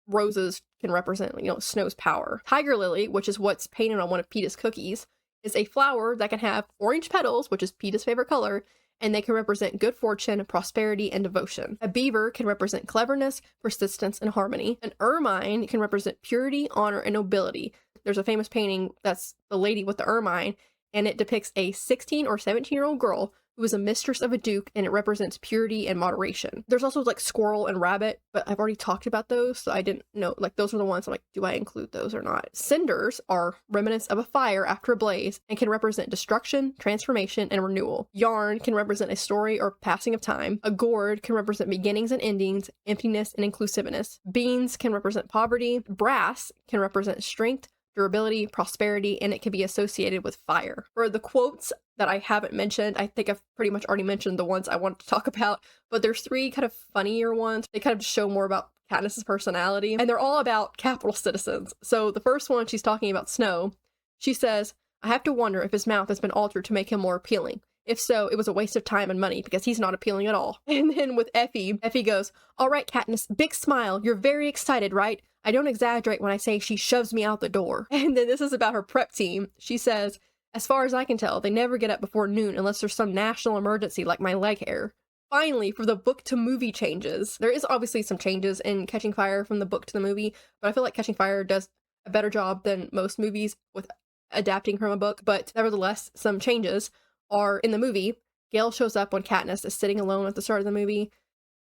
roses can represent, Snow's power. Tiger lily, which is what's painted on one of Peeta's cookies, is a flower that can have orange petals, which is Peeta's favorite color, and they can represent good fortune, prosperity, and devotion. A beaver can represent cleverness, persistence, and harmony. An ermine can represent purity, honor, and nobility. There's a famous painting that's the lady with the ermine, and it depicts a 16 or 17-year-old girl who is a mistress of a duke, and it represents purity and moderation. There's also like squirrel and rabbit, but I've already talked about those, so I didn't know, like those are the ones I'm like, do I include those or not? Cinders are remnants of a fire after a blaze and can represent destruction, transformation, and renewal. Yarn can represent a story or passing of time. A gourd can represent beginnings and endings, emptiness and inclusiveness. Beans can represent poverty. Brass can represent strength, durability, prosperity, and it can be associated with fire. For the quotes that I haven't mentioned, I think I've pretty much already mentioned the ones I wanted to talk about, but there's three kind of funnier ones. They kind of show more about Katniss's personality, and they're all about capital citizens. So the first one, she's talking about Snow. She says, I have to wonder if his mouth has been altered to make him more appealing. If so, it was a waste of time and money because he's not appealing at all. And then with Effie goes, all right, Katniss, big smile. You're very excited, right? I don't exaggerate when I say she shoves me out the door. And then this is about her prep team. She says, as far as I can tell, they never get up before noon unless there's some national emergency like my leg hair. Finally, for the book to movie changes. There is obviously some changes in Catching Fire from the book to the movie, but I feel like Catching Fire does a better job than most movies with adapting from a book. But nevertheless, some changes are in the movie. Gale shows up when Katniss is sitting alone at the start of the movie,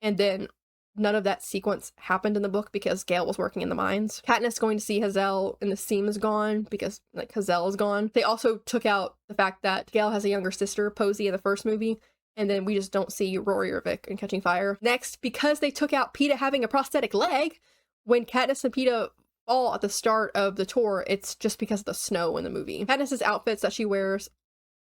and then none of that sequence happened in the book because Gale was working in the mines. Katniss going to see Hazel and the seam is gone because like Hazel is gone. They also took out the fact that Gale has a younger sister, Posy, in the first movie, and then we just don't see Rory or Vic in Catching Fire. Next, because they took out Peeta having a prosthetic leg, when Katniss and Peeta fall at the start of the tour, it's just because of the snow in the movie. Katniss's outfits that she wears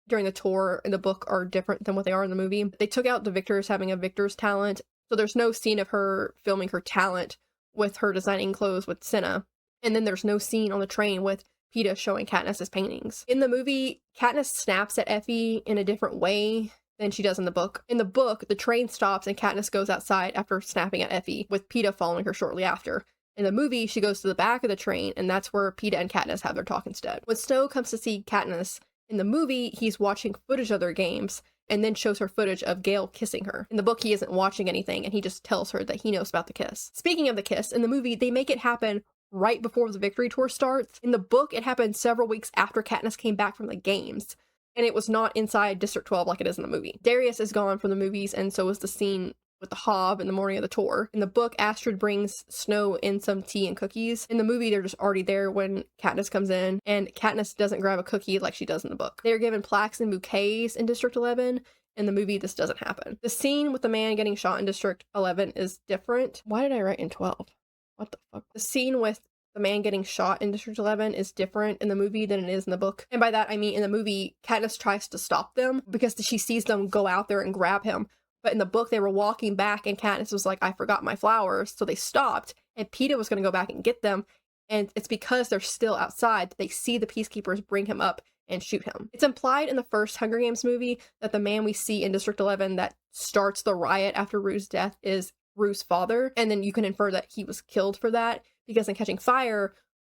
during the tour in the book are different than what they are in the movie. They took out the victors having a victor's talent, so there's no scene of her filming her talent with her designing clothes with Cinna. And then there's no scene on the train with Peeta showing Katniss's paintings. In the movie, Katniss snaps at Effie in a different way than she does in the book. In the book, the train stops and Katniss goes outside after snapping at Effie, with Peeta following her shortly after. In the movie, she goes to the back of the train, and that's where Peeta and Katniss have their talk instead. When Snow comes to see Katniss in the movie, he's watching footage of their games, and then shows her footage of Gale kissing her. In the book, he isn't watching anything, and he just tells her that he knows about the kiss. Speaking of the kiss, in the movie, they make it happen right before the victory tour starts. In the book, it happened several weeks after Katniss came back from the games, and it was not inside District 12 like it is in the movie. Darius is gone from the movies, and so is the scene with the Hob in the morning of the tour. In the book, Astrid brings Snow in some tea and cookies. In the movie, they're just already there when Katniss comes in, and Katniss doesn't grab a cookie like she does in the book. They're given plaques and bouquets in District 11. In the movie, this doesn't happen. The scene with the man getting shot in District 11 is different. Why did I write in 12? What the fuck? The scene with the man getting shot in District 11 is different in the movie than it is in the book. And by that, I mean in the movie, Katniss tries to stop them because she sees them go out there and grab him. But in the book, they were walking back and Katniss was like, I forgot my flowers. So they stopped and Peeta was going to go back and get them. And it's because they're still outside that they see the Peacekeepers bring him up and shoot him. It's implied in the first Hunger Games movie that the man we see in District 11 that starts the riot after Rue's death is Rue's father. And then you can infer that he was killed for that, because in Catching Fire,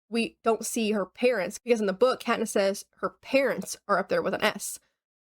we don't see her parents, because in the book, Katniss says her parents are up there with an S.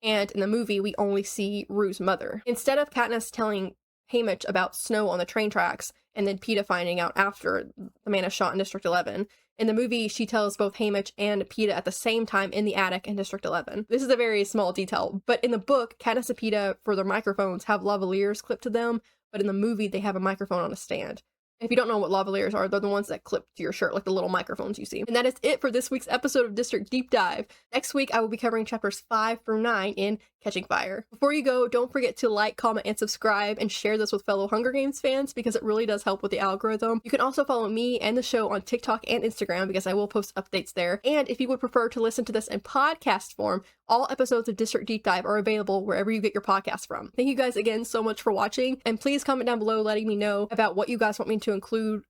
And in the movie, we only see Rue's mother. Instead of Katniss telling Haymitch about Snow on the train tracks, and then Peeta finding out after the man is shot in District 11, in the movie, she tells both Haymitch and Peeta at the same time in the attic in District 11. This is a very small detail, but in the book, Katniss and Peeta, for their microphones, have lavaliers clipped to them, but in the movie, they have a microphone on a stand. If you don't know what lavaliers are, they're the ones that clip to your shirt, like the little microphones you see. And that is it for this week's episode of District Deep Dive. Next week, I will be covering chapters 5 through 9 in Catching Fire. Before you go, don't forget to like, comment, and subscribe, and share this with fellow Hunger Games fans because it really does help with the algorithm. You can also follow me and the show on TikTok and Instagram because I will post updates there. And if you would prefer to listen to this in podcast form, all episodes of District Deep Dive are available wherever you get your podcast from. Thank you guys again so much for watching, and please comment down below letting me know about what you guys want me to include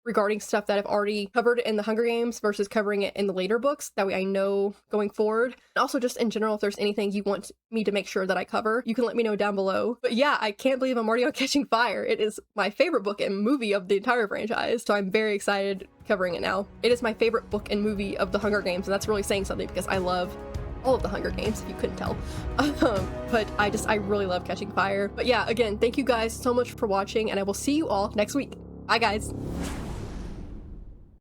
regarding stuff that I've already covered in the Hunger Games versus covering it in the later books. That way I know going forward. And also just in general, if there's anything you want me to make sure that I cover, you can let me know down below. But yeah, I can't believe I'm already on Catching Fire. It is my favorite book and movie of the entire franchise, so I'm very excited covering it now. It is my favorite book and movie of the Hunger Games, and that's really saying something because I love all of the Hunger Games, if you couldn't tell. But I really love Catching Fire. But yeah, again, thank you guys so much for watching, and I will see you all next week. Bye, guys.